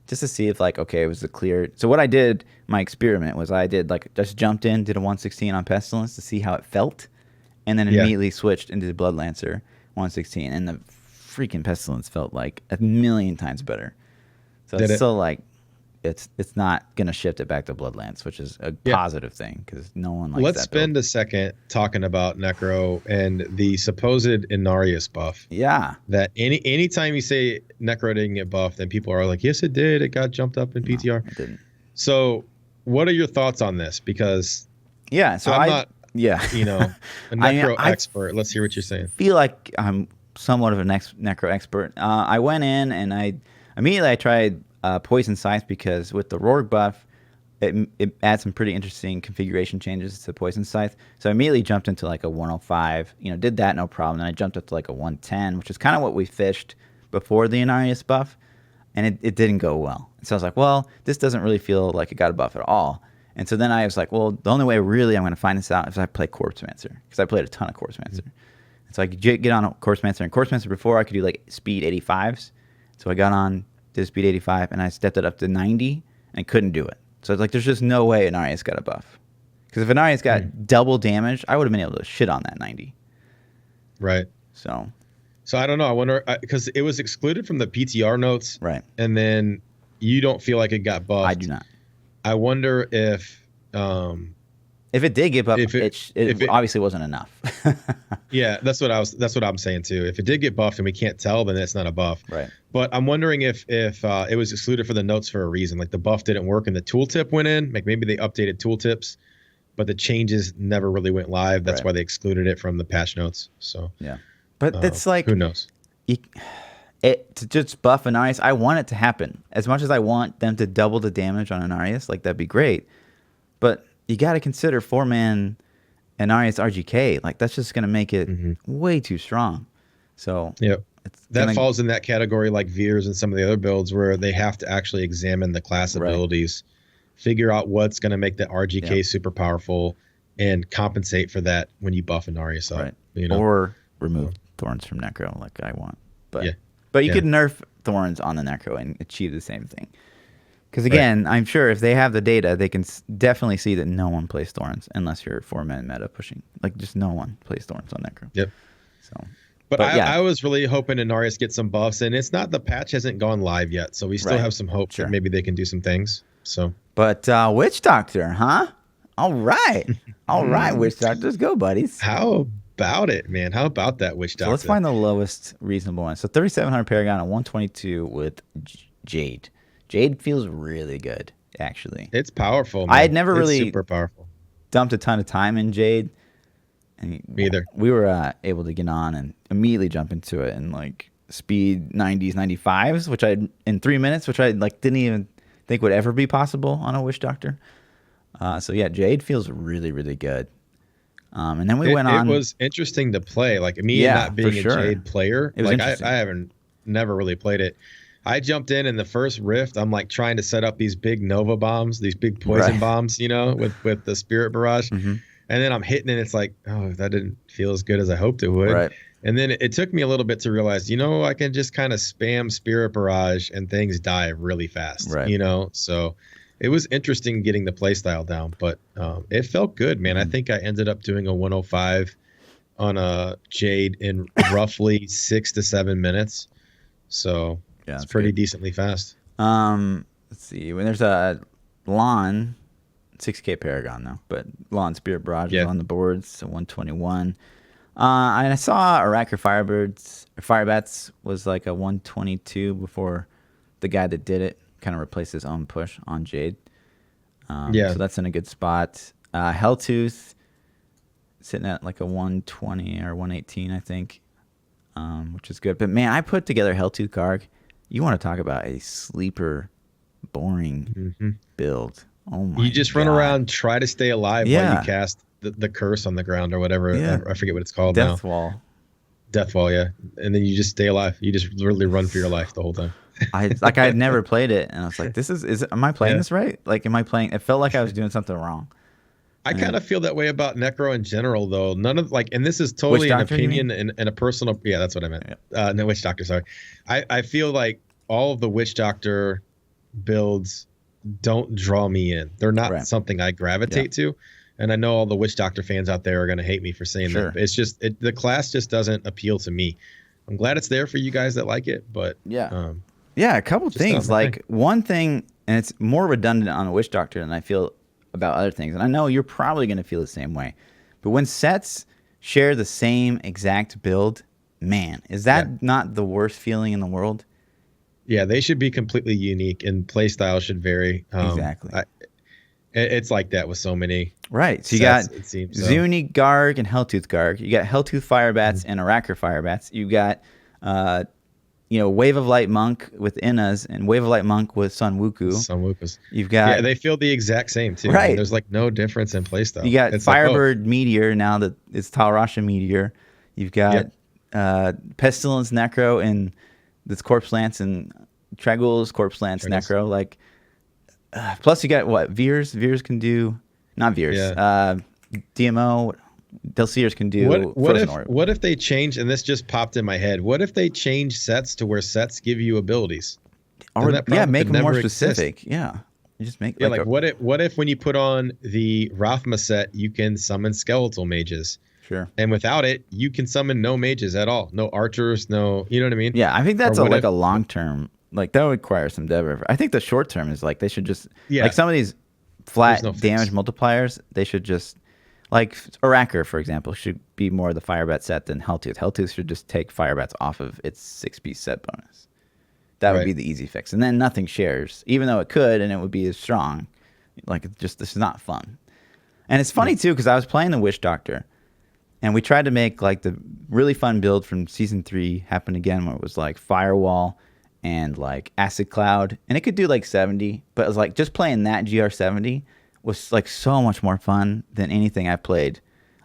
just to see if, like, okay, it was a clear. So what I did, my experiment was I did, like, just jumped in, did a 116 on Pestilence to see how it felt, and then immediately switched into the Blood Lancer 116. And the freaking Pestilence felt like a million times better. So it's still like, it's not going to shift it back to Bloodlance, which is a positive thing because no one likes that. Let's spend a second talking about Necro and the supposed Inarius buff. Yeah. That anytime you say Necro didn't get buffed, then people are like, yes, it did. It got jumped up in PTR. It didn't. So what are your thoughts on this? Because so I'm not, a Necro expert. Let's hear what you're saying. I feel like I'm somewhat of a Necro expert. I went in and I tried Poison Scythe because with the Rourke buff, it adds some pretty interesting configuration changes to Poison Scythe. So I immediately jumped into like a 105. Did that no problem. Then I jumped up to like a 110, which is kind of what we fished before the Inarius buff, and it didn't go well. So I was like, well, this doesn't really feel like it got a buff at all. And so then I was like, well, the only way really I'm going to find this out is I play Corpsemancer because I played a ton of Corpsemancer. And so I could get on Corpsemancer. And Corpsemancer before I could do like speed 85s. So I got on, did speed 85, and I stepped it up to 90 and couldn't do it. So it's like there's just no way Inarius got a buff. Because if Inarius got double damage, I would have been able to shit on that 90. Right. So I don't know. I wonder, because it was excluded from the PTR notes. Right. And then you don't feel like it got buffed. I do not. I wonder if it did get buffed, it obviously wasn't enough. Yeah, that's what I'm saying too. If it did get buffed and we can't tell, then it's not a buff. Right. But I'm wondering if it was excluded for the notes for a reason. Like the buff didn't work and the tooltip went in. Like maybe they updated tooltips, but the changes never really went live. That's why they excluded it from the patch notes. So yeah. But it's like, who knows? To just buff Inarius, I want it to happen. As much as I want them to double the damage on Inarius, like that'd be great. But you got to consider 4-man Inarius RGK. Like that's just going to make it way too strong. So that falls in that category like Veers and some of the other builds where they have to actually examine the class abilities, figure out what's going to make the RGK super powerful, and compensate for that when you buff Inarius up. Right. Or remove Thorns from Necro like I want. But you could nerf Thorns on the Necro and achieve the same thing. Because again, I'm sure if they have the data, they can definitely see that no one plays Thorns unless you're 4-man meta pushing. Like just no one plays Thorns on Necro. Yep. So, but I was really hoping Inarius gets some buffs, and it's not, the patch hasn't gone live yet, so we still have some hope that maybe they can do some things. So, but Witch Doctor, huh? All right, all right, Witch Doctors, go buddies. How about it, man? How about that Witch Doctor? So let's find the lowest reasonable one. So 3,700 Paragon and 122 with Jade. Jade feels really good, actually. It's powerful, man. I had never really super powerful. Dumped a ton of time in Jade. And Me either. We were able to get on and immediately jump into it and like speed 90s, 95s, which I in 3 minutes, which I like didn't even think would ever be possible on a Witch Doctor. So yeah, Jade feels really, really good. And then we went on. It was interesting to play. Like me not being a Jade player, it was like I never really played it. I jumped in the first rift. I'm like trying to set up these big Nova bombs, these big poison bombs, you know, with the Spirit Barrage. Mm-hmm. And then I'm hitting it. It's like, oh, that didn't feel as good as I hoped it would. Right. And then it took me a little bit to realize, you know, I can just kind of spam Spirit Barrage and things die really fast. Right. You know, so it was interesting getting the playstyle down, but it felt good, man. Mm-hmm. I think I ended up doing a 105 on a Jade in roughly 6 to 7 minutes. So it's pretty decently fast. Let's see. When there's a Lawn, 6K Paragon though, but Lawn Spirit Barrage is on the boards, so 121. And I saw Iraq Firebats was like a 122 before the guy that did it kind of replaced his own push on Jade. So that's in a good spot. Helltooth sitting at like a 120 or 118, I think, which is good. But man, I put together Helltooth Garg. You want to talk about a sleeper, boring build. Oh my God. You just run around, try to stay alive while you cast the curse on the ground or whatever. I forget what it's called Death now. Wall. Death Wall, yeah. And then you just stay alive. You just literally run for your life the whole time. I had never played it, and I was like, "This is am I playing this right? Like, am I playing?" It felt like I was doing something wrong. I kind of feel that way about Necro in general, though. None of and this is totally an opinion and a personal. Yeah, that's what I meant. Yeah. No, Witch Doctor. Sorry. I feel like all of the Witch Doctor builds don't draw me in. They're not something I gravitate to. And I know all the Witch Doctor fans out there are going to hate me for saying that. But it's just the class just doesn't appeal to me. I'm glad it's there for you guys that like it, but a couple things. Like one thing, and it's more redundant on a Witch Doctor than I feel about other things. And I know you're probably going to feel the same way. But when sets share the same exact build, man, is that not the worst feeling in the world? Yeah, they should be completely unique, and play style should vary. Exactly. It's like that with so many. Right. So you got Zuni Garg and Helltooth Garg. You got Helltooth Firebats and Arachar Firebats. You got, Wave of Light Monk with Innas and Wave of Light Monk with Sun Wuku. You've got they feel the exact same too. Right. I mean, there's like no difference in playstyle. You got Firebird Meteor now that it's Talrasha Meteor. You've got Pestilence Necro and this Corpse Lance and Tragul's Corpse Lance Necro. Like, plus you got what Veers can do. Not Veers. DMO. Delseers can do. What if they change? And this just popped in my head. What if they change sets to where sets give you abilities? Or make them more specific. Yeah, you just make. What if when you put on the Rathma set, you can summon skeletal mages? Sure. And without it, you can summon no mages at all. No archers. No, you know what I mean? Yeah, I think that's a long term. Like that would require some dev effort. I think the short term is like they should just like some of these flat damage multipliers. They should just. Like Arachar, for example, should be more the Firebat set than Helltooth. Helltooth should just take Firebats off of its 6-piece set bonus. That would be the easy fix. And then nothing shares, even though it could, and it would be as strong. Like, this is not fun. And it's funny, too, because I was playing the Witch Doctor, and we tried to make, like, the really fun build from Season 3 happen again, where it was, like, Firewall and, like, Acid Cloud. And it could do, like, 70, but it was, like, just playing that GR70 was like so much more fun than anything I played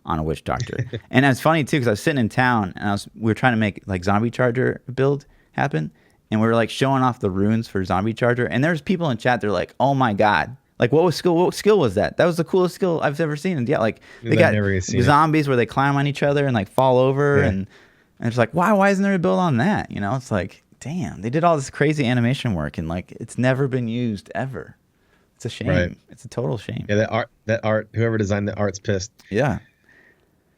on a Witch Doctor. And it's funny too, because I was sitting in town and we were trying to make like Zombie Charger build happen, and we were like showing off the runes for Zombie Charger, and there's people in chat, they're like, "Oh my god, like what skill was that? That was the coolest skill I've ever seen." And like they got zombies where they climb on each other and like fall over, and it's like, why isn't there a build on that? You know, it's like, damn, they did all this crazy animation work and like it's never been used ever. It's a shame. Right. It's a total shame. Yeah, that art, whoever designed the art's pissed. Yeah.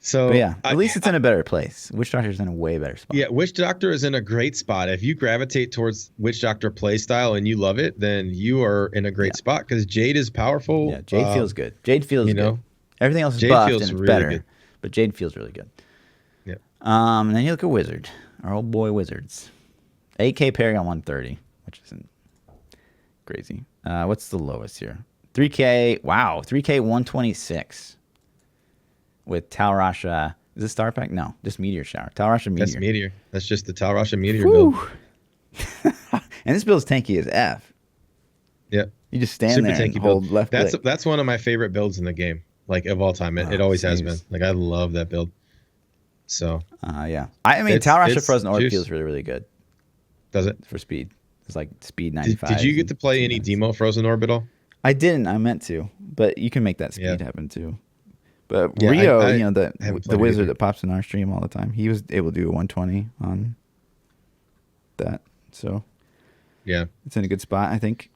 So at least it's in a better place. Witch Doctor's in a way better spot. Yeah, Witch Doctor is in a great spot. If you gravitate towards Witch Doctor playstyle and you love it, then you are in a great spot because Jade is powerful. Yeah, Jade feels good. Jade feels good. Everything else is buffed and it's better. Good. But Jade feels really good. And then you look at Wizard, our old boy Wizards. 8K parry on 130, which isn't crazy. What's the lowest here? 3K. Wow, 3K 126 with Tal Rasha. Is this Star Pack? No, just Meteor Shower. Tal Rasha Meteor. That's Meteor. That's just the Tal Rasha Meteor build. And this build's tanky as F. Yeah. You just stand there and hold left click. That's one of my favorite builds in the game, like of all time. It always has been. Like I love that build. So yeah. I mean, Tal Rasha Frozen Orb feels really, really good. Does it? For speed. It's like speed 95. Did you get to play any demo Frozen Orb at all? I didn't. I meant to, but you can make that speed happen too. But yeah, Rio, the wizard that pops in our stream all the time, he was able to do a 120 on that. So yeah, it's in a good spot, I think.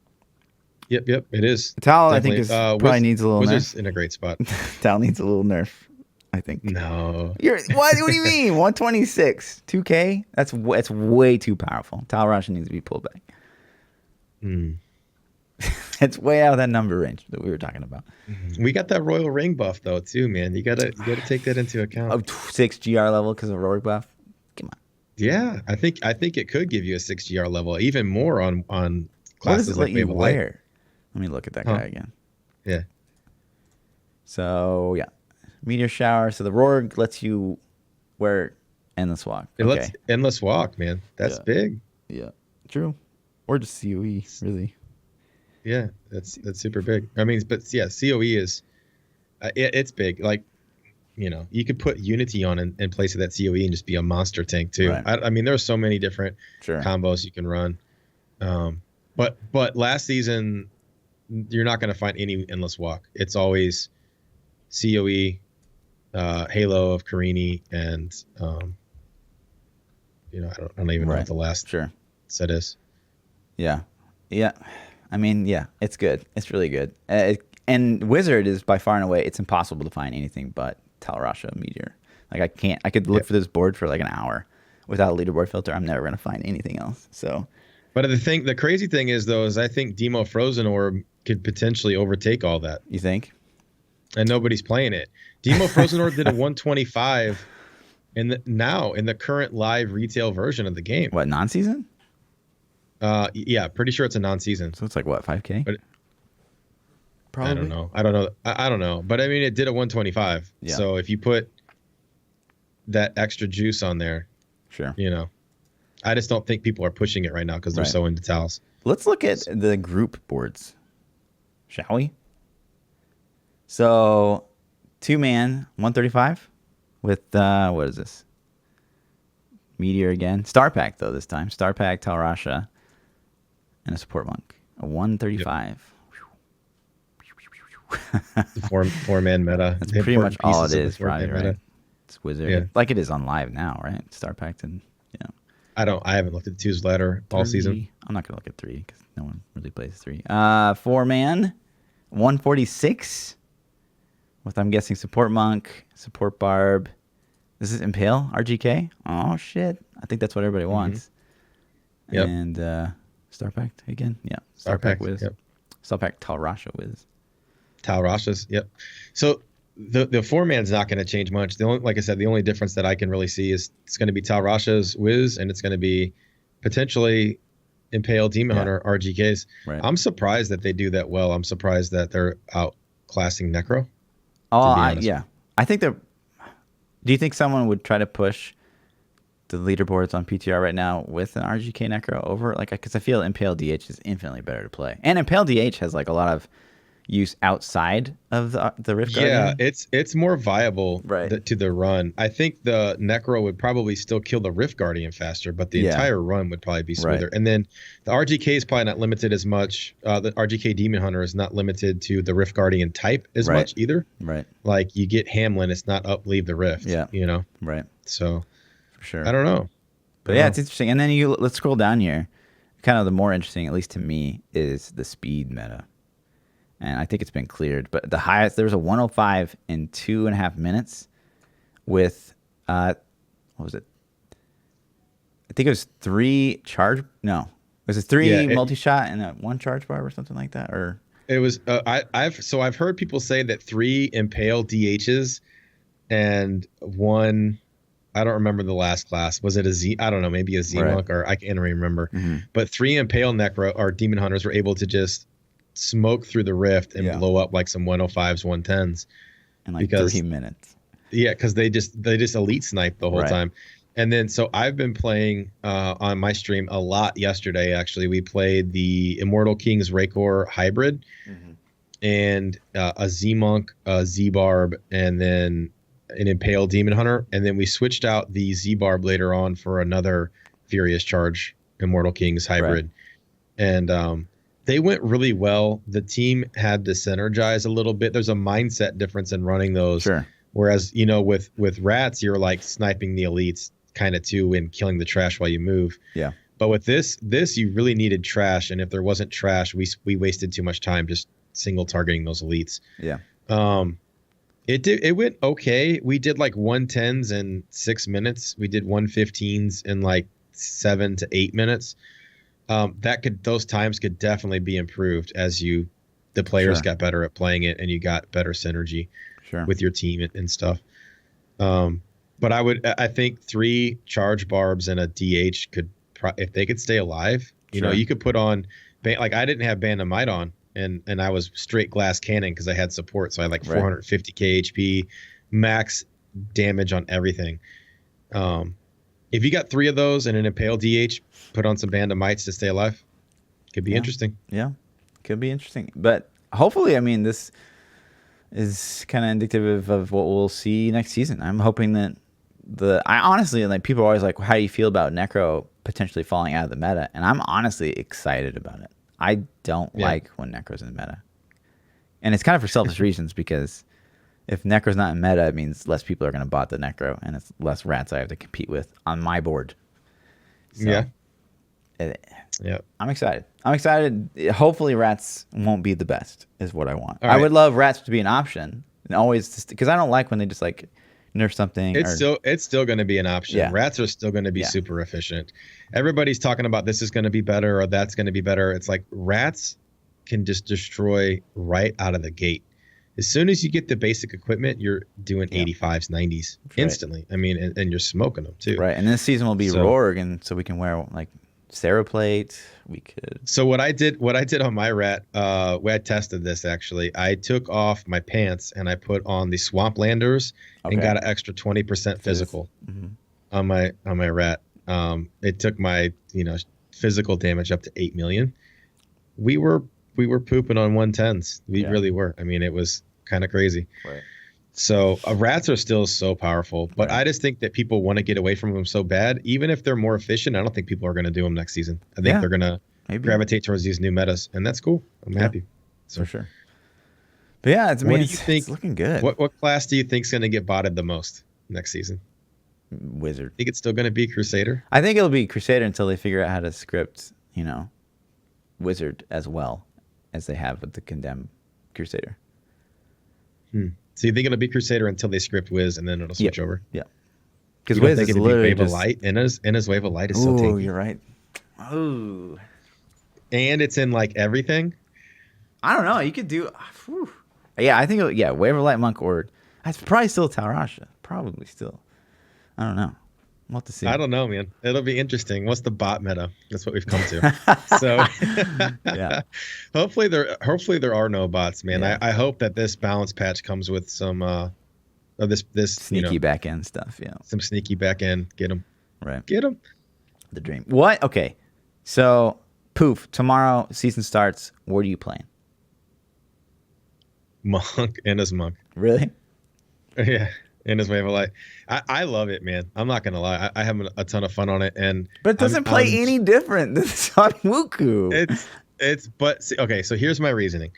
Yep, it is. Tal, I think, probably needs a little Wizard's nerf. in a great spot. Tal needs a little nerf, I think. No. What do you mean? 126, 2K? That's way too powerful. Tal Rasha needs to be pulled back. It's way out of that number range that we were talking about. We got that Royal Ring buff though too, man. You gotta take that into account. 6 GR level because of Rory buff. Come on. Yeah, I think it could give you a 6 GR level, even more on classes like you wear. Let me look at that guy again. Yeah. So yeah, Meteor Shower. So the Roar lets you wear Endless Walk. It lets Endless Walk, man. That's big. Yeah, true. Or just COE, really. Yeah, that's super big. I mean, but yeah, COE is it's big. Like, you could put Unity on in place of that COE and just be a monster tank too. Right. I mean, there's so many different combos you can run. But last season, you're not going to find any Endless Walk. It's always COE, Halo of Karini, and I don't even know what the last set is. Yeah. I mean, it's good. It's really good. And Wizard is by far and away, it's impossible to find anything but Tal Rasha Meteor. Like I could look for this board for like an hour without a leaderboard filter. I'm never going to find anything else. So, but the crazy thing is though, is I think Demo Frozen Orb could potentially overtake all that. You think? And nobody's playing it. Demo Frozen Orb did a 125 in the current live retail version of the game. What, non-season? Yeah, pretty sure it's a non-season. So it's like what, 5K? But probably. I don't know. But I mean, it did a 125. Yeah. So if you put that extra juice on there, sure. I just don't think people are pushing it right now because they're so into Tals. Let's look at the group boards, shall we? So, 2-man, 135 with what is this? Meteor again. Star Pack though this time. Star Pack, Tal Rasha, and a support monk. A 135. The four-man meta. That's pretty much all it is, probably, right? It's Wizard. Like it is on live now, right? Star Pack and I haven't looked at 2's ladder all season. I'm not gonna look at 3 because no one really plays 3. 4-man, 146 with, I'm guessing, support monk, support barb. This is Impale RGK. Oh shit! I think that's what everybody wants. Yep. And Star Pack again. Yeah. Star Pack Wiz. Yep. Star Pack Tal Rasha Wiz. Tal Rasha's. Yep. So the 4-man's not going to change much. Like I said, the only difference that I can really see is it's going to be Tal Rasha's Wiz, and it's going to be potentially Impale Demon Hunter RGKs. Right. I'm surprised that they do that well. I'm surprised that they're outclassing Necro. Oh, yeah. I think they're. Do you think someone would try to push the leaderboards on PTR right now with an RGK Necro over? Like, because I feel Impale DH is infinitely better to play, and Impale DH has like a lot of use outside of the Rift Guardian. Yeah, it's more viable to the run. I think the Necro would probably still kill the Rift Guardian faster, but the entire run would probably be smoother. Right. And then the RGK is probably not limited as much. The RGK Demon Hunter is not limited to the Rift Guardian type as much either. Right. Like you get Hamlin, it's not up, leave the Rift. Yeah. Right. So for sure. I don't know. But it's interesting. And then let's scroll down here. Kind of the more interesting, at least to me, is the speed meta. And I think it's been cleared. But the highest, there was a 105 in 2.5 minutes with, what was it? I think it was 3 charge. No, was it 3 multi-shot and 1 charge bar or something like that? Or it was. I've heard people say that 3 Impale DHs and 1. I don't remember the last class. Was it a Z? I don't know, maybe a Z monk, or I can't remember. But 3 Impale Necro or Demon Hunters were able to just smoke through the rift and blow up like some 105s, 110s in like 3 minutes. Yeah, because they just elite snipe the whole time. And then so I've been playing on my stream a lot yesterday. Actually, we played the Immortal Kings Raycor hybrid and a Z monk, a Z barb, and then an Impale Demon Hunter. And then we switched out the Z barb later on for another Furious Charge Immortal Kings hybrid. And they went really well. The team had to synergize a little bit. There's a mindset difference in running those. Sure. Whereas, you know, with rats, you're like sniping the elites kind of too and killing the trash while you move. Yeah. But with this you really needed trash. And if there wasn't trash, we wasted too much time just single targeting those elites. Yeah. It went okay. We did like 110s in 6 minutes. We did 115s in like 7 to 8 minutes. Those times could definitely be improved as the players got better at playing it and you got better synergy with your team and stuff. But I think 3 charge barbs and a DH could, if they could stay alive, you know, you could put on, like I didn't have Band of Might on and I was straight glass cannon because I had support. So I had like 450k HP, max damage on everything. If you got 3 of those and an Impale DH, put on some Band of Mites to stay alive. Could be interesting. Yeah, could be interesting. But hopefully, I mean, this is kind of indicative of what we'll see next season. I'm hoping that I honestly, like, people are always like, how do you feel about Necro potentially falling out of the meta? And I'm honestly excited about it. I don't like when Necro's in the meta. And it's kind of for selfish reasons, because if Necro's not in meta, it means less people are going to bot the Necro, and it's less rats I have to compete with on my board. So, I'm excited. Hopefully rats won't be the best, is what I want. I would love rats to be an option, and always, because I don't like when they just like nerf something. It's still going to be an option. Yeah. Rats are still going to be super efficient. Everybody's talking about this is going to be better or that's going to be better. It's like rats can just destroy right out of the gate. As soon as you get the basic equipment, you're doing 85s, 90s instantly. I mean, and you're smoking them too. Right. And this season will be Rorg, and so we can wear like Ceraplate. We could. So what I did on my rat, I tested this actually. I took off my pants and I put on the Swamplanders and got an extra 20% physical on my rat. It took my physical damage up to 8 million. We were pooping on 110s. We really were. I mean, it was kind of crazy. Right. So rats are still so powerful, but I just think that people want to get away from them so bad. Even if they're more efficient, I don't think people are going to do them next season. I think they're going to gravitate towards these new metas, and that's cool. I'm happy. So. For sure. But yeah, it's looking good. What class do you think is going to get botted the most next season? Wizard. Think it's still going to be Crusader? I think it'll be Crusader until they figure out how to script, Wizard as well as they have with the Condemn Crusader. So you think it'll be Crusader until they script Wiz and then it'll switch over? Yeah. Because Wiz is literally Wave of Light. Inna's Wave of Light is so tanky. Oh, you're right. Oh. And it's in like everything? I don't know. You could do... Yeah, I think... Wave of Light Monk or... It's probably still Taurasha. Probably still. I don't know. We'll have to see. I don't know, man. It'll be interesting. What's the bot meta? That's what we've come to. So, hopefully there are no bots, man. Yeah. I hope that this balance patch comes with some this sneaky back end stuff. Yeah, some sneaky back end. Get them. Right. Get them. The dream. What? Okay. So, poof. Tomorrow season starts. What are you playing? Monk and his monk. Really? Yeah. In his Wave of Light. I love it, man. I'm not gonna lie. I have a ton of fun on it, but it doesn't play any different than Son Wuku. Okay. So here's my reasoning.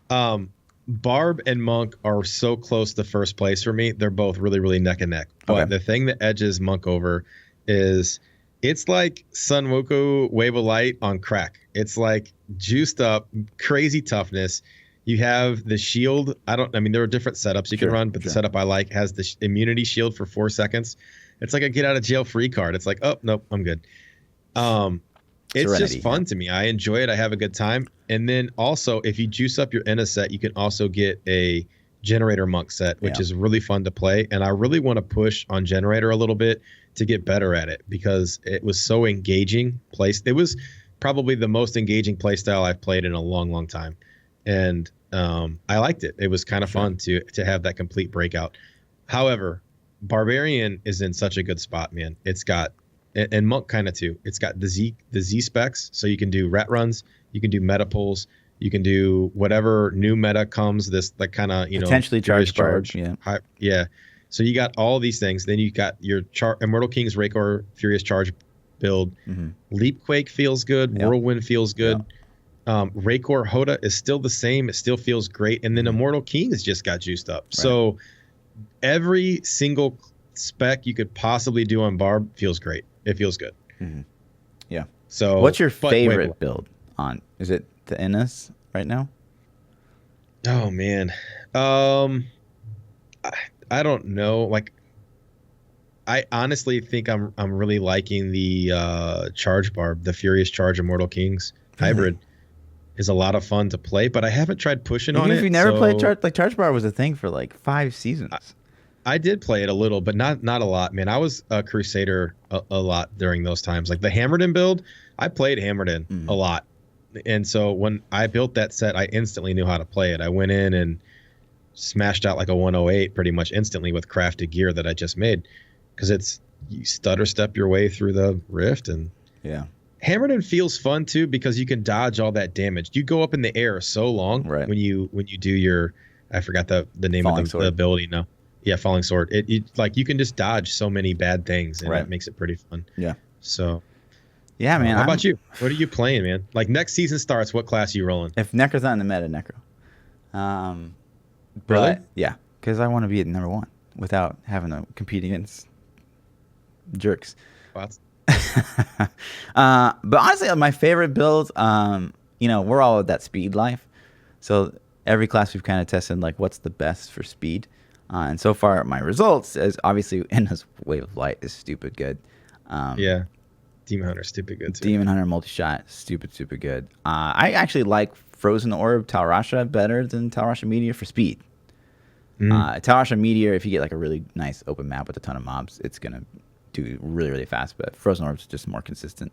Barb and Monk are so close to first place for me. They're both really, really neck and neck. But the thing that edges Monk over is it's like Sun Wuku Wave of Light on crack. It's like juiced up, crazy toughness. You have the shield. There are different setups you can run, but the setup I like has the immunity shield for 4 seconds. It's like a get out of jail free card. It's like, oh, nope, I'm good. It's just fun to me. I enjoy it. I have a good time. And then also, if you juice up your Inna set, you can also get a Generator Monk set, which is really fun to play. And I really want to push on Generator a little bit to get better at it because it was so engaging. It was probably the most engaging play style I've played in a long, long time. And I liked it. It was kind of fun to have that complete breakout. However, Barbarian is in such a good spot, man. It's got, and Monk kind of too. It's got the Z specs, so you can do rat runs, you can do meta pulls, you can do whatever new meta comes. This like kind of potentially charge. Yeah. So you got all these things. Then you got your Immortal King's Rakor Furious Charge build. Leapquake feels good. Whirlwind feels good. Rakor Hoda is still the same. It still feels great. And then Immortal Kings just got juiced up. Right. So every single spec you could possibly do on Barb feels great. It feels good. Yeah. So what's your favorite build on? Is it the Innis right now? Oh man. I don't know. Like I honestly think I'm really liking the Charge Barb, the Furious Charge Immortal Kings hybrid. Is a lot of fun to play, but I haven't tried pushing on it. If you never played Charge Barb was a thing for like 5 seasons. I did play it a little, but not a lot, man. I was a Crusader a lot during those times. Like the Hammerden build, I played Hammerden a lot. And so when I built that set, I instantly knew how to play it. I went in and smashed out like a 108 pretty much instantly with crafted gear that I just made. Because you stutter step your way through the rift. And Hammerden feels fun too because you can dodge all that damage. You go up in the air so long when you do your, I forgot the name of the ability now. Yeah, Falling Sword. It like you can just dodge so many bad things, and that makes it pretty fun. Yeah. So. Yeah, man. How about you? What are you playing, man? Like next season starts, what class are you rolling? If Necro's not in the meta, Necro. Really? Yeah, because I want to be at number 1 without having to compete against jerks. Bots. But honestly, my favorite build, we're all at that speed life. So every class we've kind of tested, like, what's the best for speed? And so far, my results is obviously Inna's Wave of Light is stupid good. Yeah. Demon Hunter, stupid good too. Demon Hunter multi-shot, stupid good. I actually like Frozen Orb Talrasha better than Talrasha Meteor for speed. Talrasha Meteor, if you get like a really nice open map with a ton of mobs, it's going to do really, really fast. But Frozen Orb's just more consistent.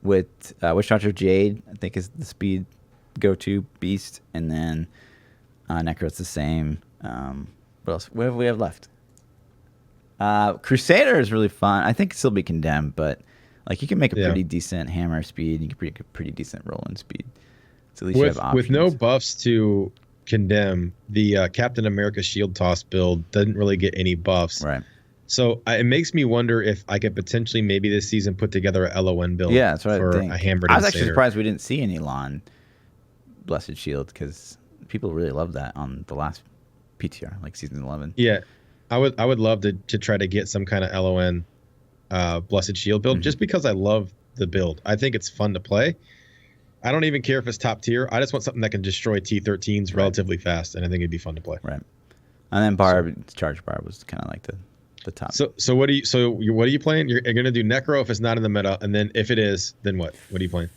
With Witch Doctor Jade, I think is the speed go-to beast. And then Necro's the same. What else? What have we have left? Crusader is really fun. I think it'll still be condemned, but like you can make a pretty decent hammer speed. You can make a pretty decent rolling speed. So at least you have options. With no buffs to condemn, the Captain America Shield Toss build doesn't really get any buffs. Right. So it makes me wonder if I could potentially maybe this season put together a LON build. Yeah, that's what for I think. A hammered. I was actually surprised we didn't see any Lon Blessed Shield because people really loved that on the last PTR, like season 11. Yeah. I would love to try to get some kind of LON Blessed Shield build just because I love the build. I think it's fun to play. I don't even care if it's top tier. I just want something that can destroy T13s relatively fast, and I think it'd be fun to play. Right. And then Barb, Charge Barb was kind of like the top. So what are you playing? You're gonna do Necro if it's not in the meta, and then if it is, then what? What are you playing?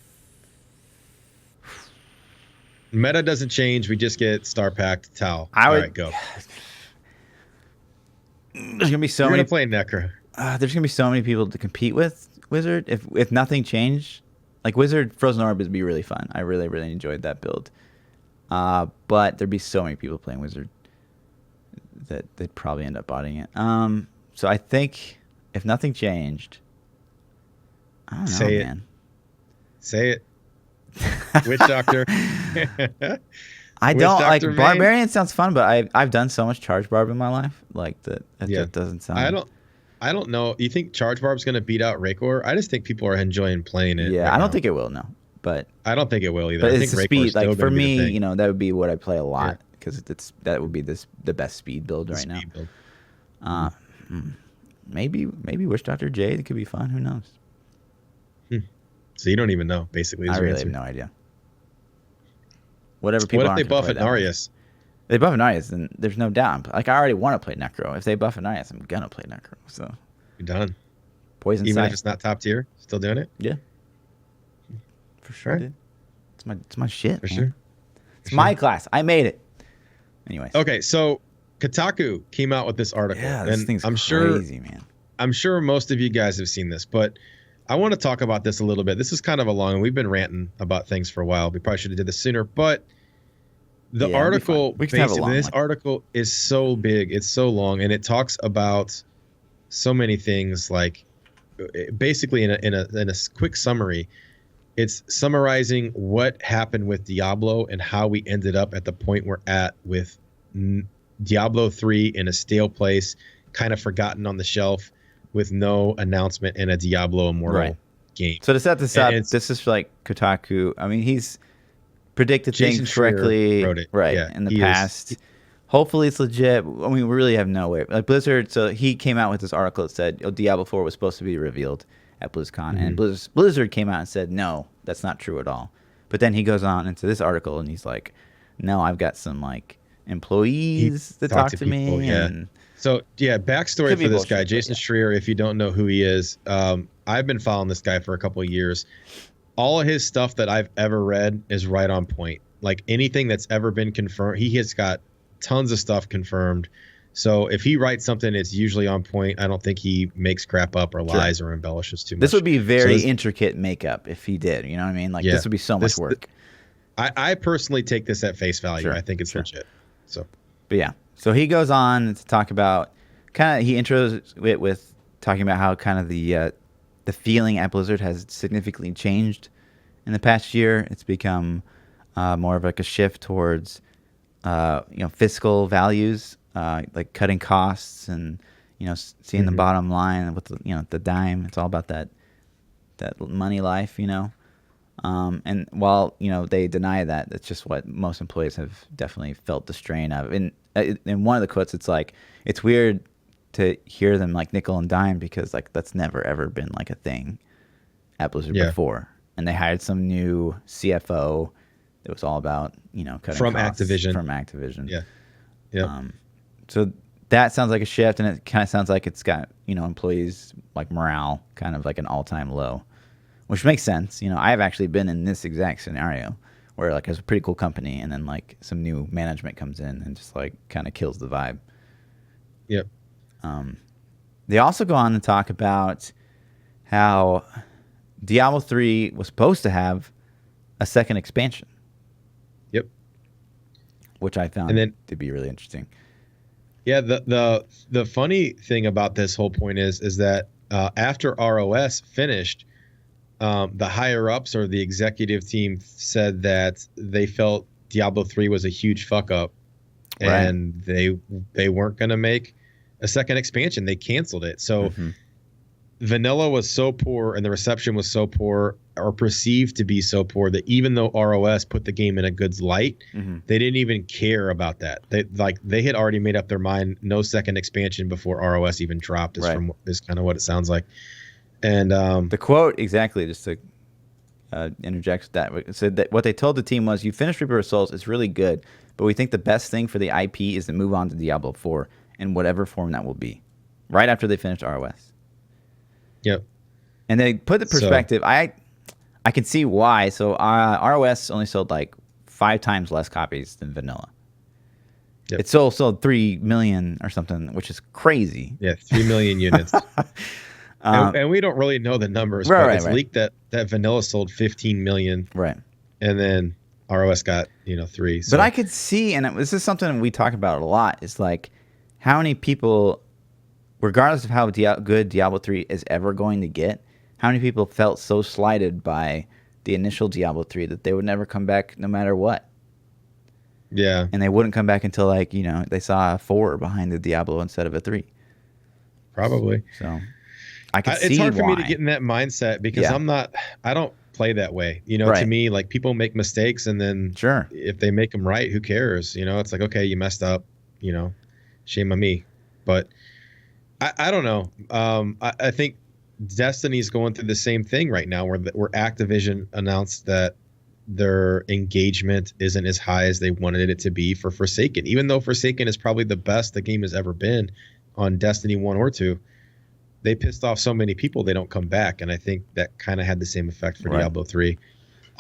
Meta doesn't change. We just get Star Packed Tau. All right, go. There's gonna be so You're many. Gonna play Necro. There's gonna be so many people to compete with Wizard. If nothing changed, like Wizard Frozen Orb would be really fun. I really enjoyed that build. But there'd be so many people playing Wizard that they'd probably end up botting it. So I think if nothing changed, I don't know, man. Say it. Witch Doctor. I don't like Barbarian sounds fun, but I've done so much Charge Barb in my life, like that just doesn't sound. I don't know. You think Charge Barb's gonna beat out Rakor? I just think people are enjoying playing it. Yeah, I don't think it will. No, but I don't think it will either. But I it's think the speed. Like for me, that would be what I play a lot because that would be the best speed build right now. Maybe Witch Doctor Jade. It could be fun. Who knows? So you don't even know, basically. I really have no idea. Whatever people. What if they buff Anarius? They buff Anarius, then there's no doubt. Like I already want to play Necro. If they buff Anarius, I'm gonna play Necro. So you're done. Poison Even Sight. if it's not top tier, still doing it. Yeah, for sure, dude. It's my shit. For sure. It's my class. I made it. Anyways. Okay, so Kotaku came out with this article, Yeah, this and thing's I'm crazy, man. I'm sure most of you guys have seen this, but I want to talk about this a little bit. This is kind of a long. We've been ranting about things for a while. We probably should have did this sooner, but the Yeah, it'll be fine. article We can have a basically long this one. article is so big, it's so long, and it talks about so many things. Like basically in a quick summary, it's summarizing what happened with Diablo and how we ended up at the point we're at with Diablo 3 in a stale place, kind of forgotten on the shelf, with no announcement in a Diablo Immortal game. So to set this up, this is like Kotaku. I mean, he's predicted Jason things correctly, wrote it. right, Yeah, in the past. Hopefully it's legit. I mean, we really have no way. Like Blizzard, so he came out with this article that said Diablo 4 was supposed to be revealed at BlizzCon, and Blizzard came out and said, no, that's not true at all. But then he goes on into this article, and he's like, no, I've got some like employees that talk to me. Yeah. And so, yeah, backstory for this guy, Jason Schreier, if you don't know who he is, I've been following this guy for a couple of years. All of his stuff that I've ever read is right on point. Like anything that's ever been confirmed, he has got tons of stuff confirmed. So if he writes something, it's usually on point. I don't think he makes crap up or lies or embellishes too much. This would be very intricate makeup if he did. You know what I mean? Like this would be so much work. I personally take this at face value. I think it's legit. So, but yeah. So he goes on to talk about he intros it with talking about how kind of the feeling at Blizzard has significantly changed in the past year. It's become more of like a shift towards fiscal values, like cutting costs and seeing the bottom line with the dime. It's all about that money life, and while they deny that, it's just what most employees have definitely felt the strain of. And in one of the quotes, it's like it's weird to hear them like nickel and dime because like that's never ever been like a thing at Blizzard before. And they hired some new CFO that was all about cutting from costs Activision. From Activision. Yeah. Yeah. So that sounds like a shift, and it kind of sounds like it's got employees like morale kind of like an all-time low, which makes sense. I've actually been in this exact scenario where like it's a pretty cool company, and then like some new management comes in and just like kind of kills the vibe. Yep. They also go on to talk about how Diablo 3 was supposed to have a second expansion. Yep. Which I found to be really interesting. Yeah, the funny thing about this whole point is that after ROS finished, the higher ups or the executive team said that they felt Diablo 3 was a huge fuck up, and they weren't going to make a second expansion. They canceled it. So vanilla was so poor and the reception was so poor, or perceived to be so poor, that even though ROS put the game in a good light, they didn't even care about that. They had already made up their mind, no second expansion before ROS even dropped. Is kind of what it sounds like. And the quote exactly, just to interject that, said that what they told the team was, "You finished Reaper of Souls, it's really good, but we think the best thing for the IP is to move on to Diablo 4 in whatever form that will be." Right after they finished ROS. Yep. And they put the perspective. I can see why. So ROS only sold like 5 times less copies than vanilla. Yep. It sold 3 million or something, which is crazy. Yeah, 3 million units. And we don't really know the numbers, but it's leaked that vanilla sold 15 million. Right. And then ROS got 3. So. But I could see, and this is something we talk about a lot, is like how many people, regardless of how good Diablo 3 is ever going to get, how many people felt so slighted by the initial Diablo 3 that they would never come back no matter what. Yeah. And they wouldn't come back until like, they saw a 4 behind the Diablo instead of a 3. Probably. So I can see it's hard why. for me to get in that mindset because I don't play that way. To me, like people make mistakes, and then if they make them right, who cares? It's like, okay, you messed up, shame on me. But I don't know. I think Destiny's going through the same thing right now, where Activision announced that their engagement isn't as high as they wanted it to be for Forsaken, even though Forsaken is probably the best the game has ever been on Destiny 1 or 2. They pissed off so many people they don't come back, and I think that kind of had the same effect for Diablo 3.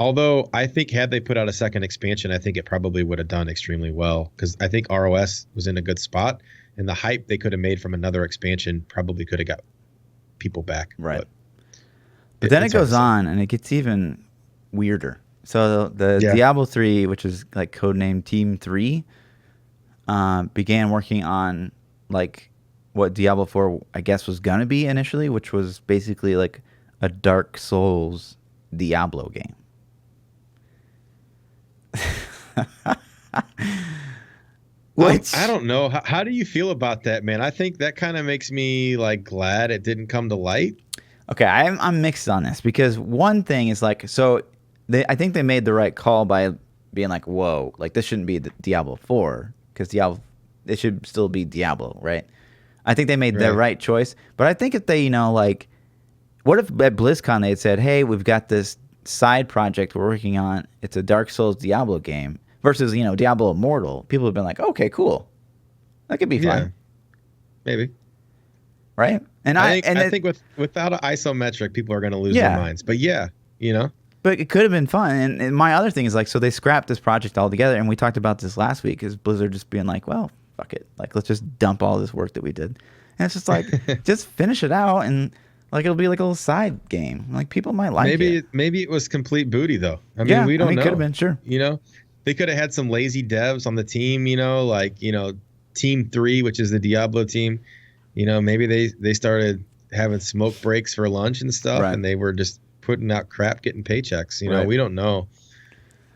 Although I think had they put out a second expansion, I think it probably would have done extremely well because I think ROS was in a good spot, and the hype they could have made from another expansion probably could have got people back. Right. But then it goes on and it gets even weirder. So the Diablo 3, which is like codenamed Team 3, began working on like what Diablo 4 I guess was gonna be initially, which was basically like a Dark Souls Diablo game. I don't know. How do you feel about that, man? I think that kind of makes me like glad it didn't come to light. Okay, I'm mixed on this because one thing is like, so I think they made the right call by being like, whoa, like this shouldn't be the Diablo 4 because it should still be Diablo, right? I think they made the right choice, but I think if they, like, what if at BlizzCon they had said, hey, we've got this side project we're working on, it's a Dark Souls Diablo game versus, Diablo Immortal, people have been like, okay, cool, that could be fun. Yeah, maybe. Right? And I think without an isometric, people are going to lose their minds. But But it could have been fun. And my other thing is like, so they scrapped this project altogether, and we talked about this last week, is Blizzard just being like, well, fuck it, like let's just dump all this work that we did, and it's just like just finish it out, and like it'll be like a little side game. Like people might like it. Maybe it was complete booty though. I mean, we don't know. It could have been, sure. They could have had some lazy devs on the team. Team 3, which is the Diablo team. Maybe they started having smoke breaks for lunch and stuff, and they were just putting out crap, getting paychecks. We don't know.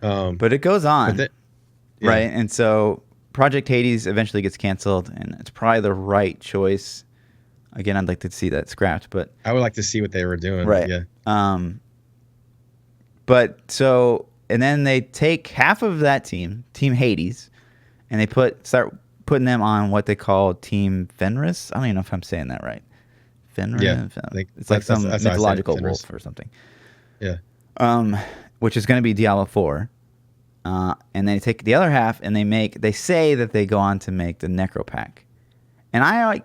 But it goes on, right? And so Project Hades eventually gets canceled, and it's probably the right choice. Again, I'd like to see that scrapped, but I would like to see what they were doing. Right. Yeah. But so, and then they take half of that team Hades, and they start putting them on what they call Team Fenris. I don't even know if I'm saying that right. Fenris. Yeah. It's like some mythological wolf or something. Yeah. Which is going to be Diablo 4. And they take the other half and they say that they go on to make the Necropack. And I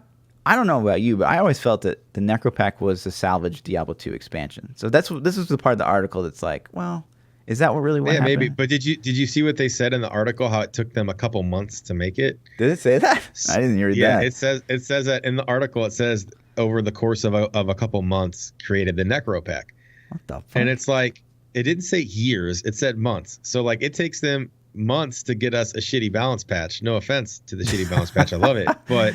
don't know about you, but I always felt that the Necropack was the salvaged Diablo 2 expansion. So this is the part of the article that's like, well, is that what happened? Maybe. But did you see what they said in the article? How it took them a couple months to make it? Did it say that? I didn't hear that. Yeah, it says that in the article. It says over the course of a couple months created the Necropack. What the fuck? And it's like it didn't say years. It said months. So like it takes them months to get us a shitty balance patch. No offense to the shitty balance patch. I love it, but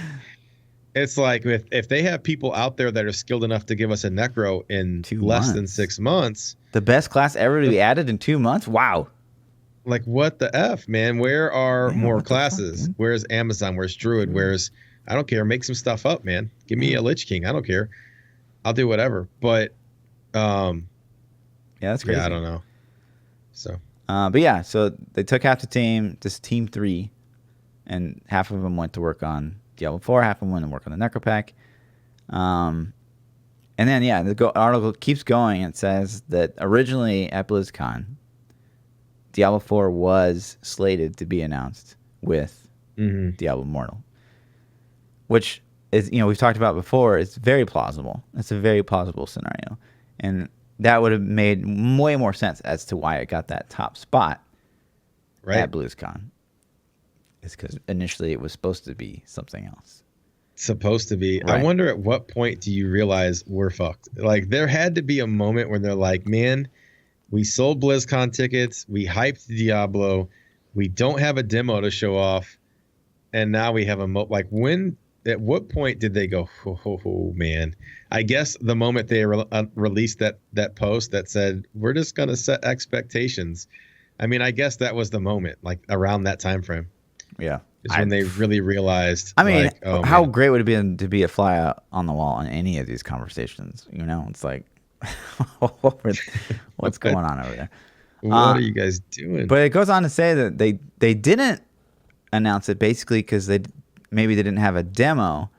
it's like if they have people out there that are skilled enough to give us a Necro in less than 6 months. The best class ever to be added in 2 months? Wow. Like, what the F, man? Where are more classes? Where's Amazon? Where's Druid? Where's... I don't care. Make some stuff up, man. Give me a Lich King. I don't care. I'll do whatever. But, yeah, that's crazy. Yeah, I don't know. So... but yeah, so they took half the team, this Team 3, and half of them went to work on Diablo 4, half of them went to work on the Necropack. And then, yeah, the article keeps going. It says that originally at BlizzCon, Diablo 4 was slated to be announced with Diablo Immortal, which is, we've talked about before. It's very plausible. It's a very plausible scenario. And that would have made way more sense as to why it got that top spot at BlizzCon. It's because initially it was supposed to be something else. Supposed to be. Right. I wonder at what point do you realize we're fucked? Like, there had to be a moment when they're like, man, we sold BlizzCon tickets, we hyped Diablo, we don't have a demo to show off, and now we have at what point did they go, oh man? I guess the moment they released that post that said, we're just going to set expectations. I mean, I guess that was the moment, like around that time frame. Yeah. Is when they really realized. I mean, how great would it be to be a fly out on the wall on any of these conversations? It's like, what's going on over there? What are you guys doing? But it goes on to say that they didn't announce it basically because maybe they didn't have a demo,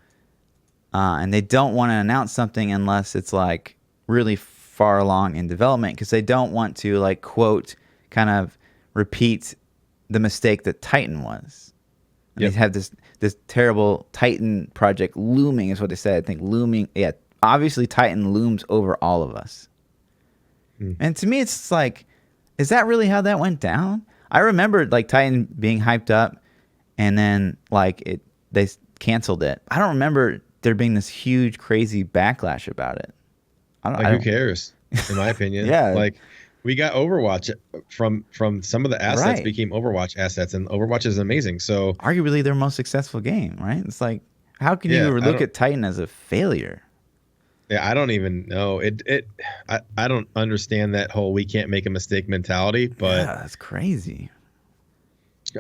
and they don't want to announce something unless it's like really far along in development because they don't want to like quote kind of repeat the mistake that Titan was. They have this terrible Titan project looming, is what they said. I think looming. Yeah, obviously Titan looms over all of us. And to me, it's like Is that really how that went down? I remember like Titan being hyped up, and then like they canceled it. I don't remember there being this huge, crazy backlash about it. Like, who cares? In my opinion, Yeah. like we got Overwatch from some of the assets Right. became Overwatch assets, and Overwatch is amazing. So Arguably their most successful game, right? It's like, how can yeah, you look at Titan as a failure? I don't even know I don't understand that whole we can't make a mistake mentality, but Yeah, that's crazy.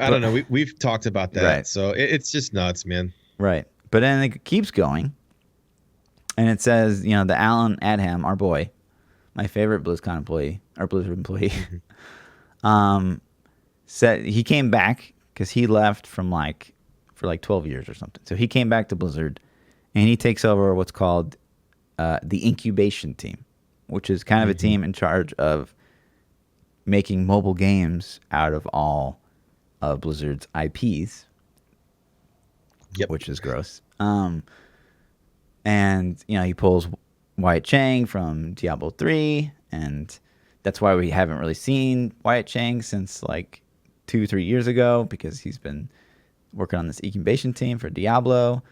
I don't know. We've talked about that, Right. so it's just nuts, man. Right. But then it keeps going, and it says, you know, the Alan Adham, our boy, my favorite BlizzCon employee, our Blizzard employee, said he came back because he left for like 12 years or something. So he came back to Blizzard, and he takes over what's called the incubation team, which is kind of a team in charge of making mobile games out of all of Blizzard's IPs. Yep. Which is gross. And you know, he pulls Wyatt Chang from Diablo 3, and that's why we haven't really seen Wyatt Chang since like 2-3 years ago, because he's been working on this incubation team for Diablo.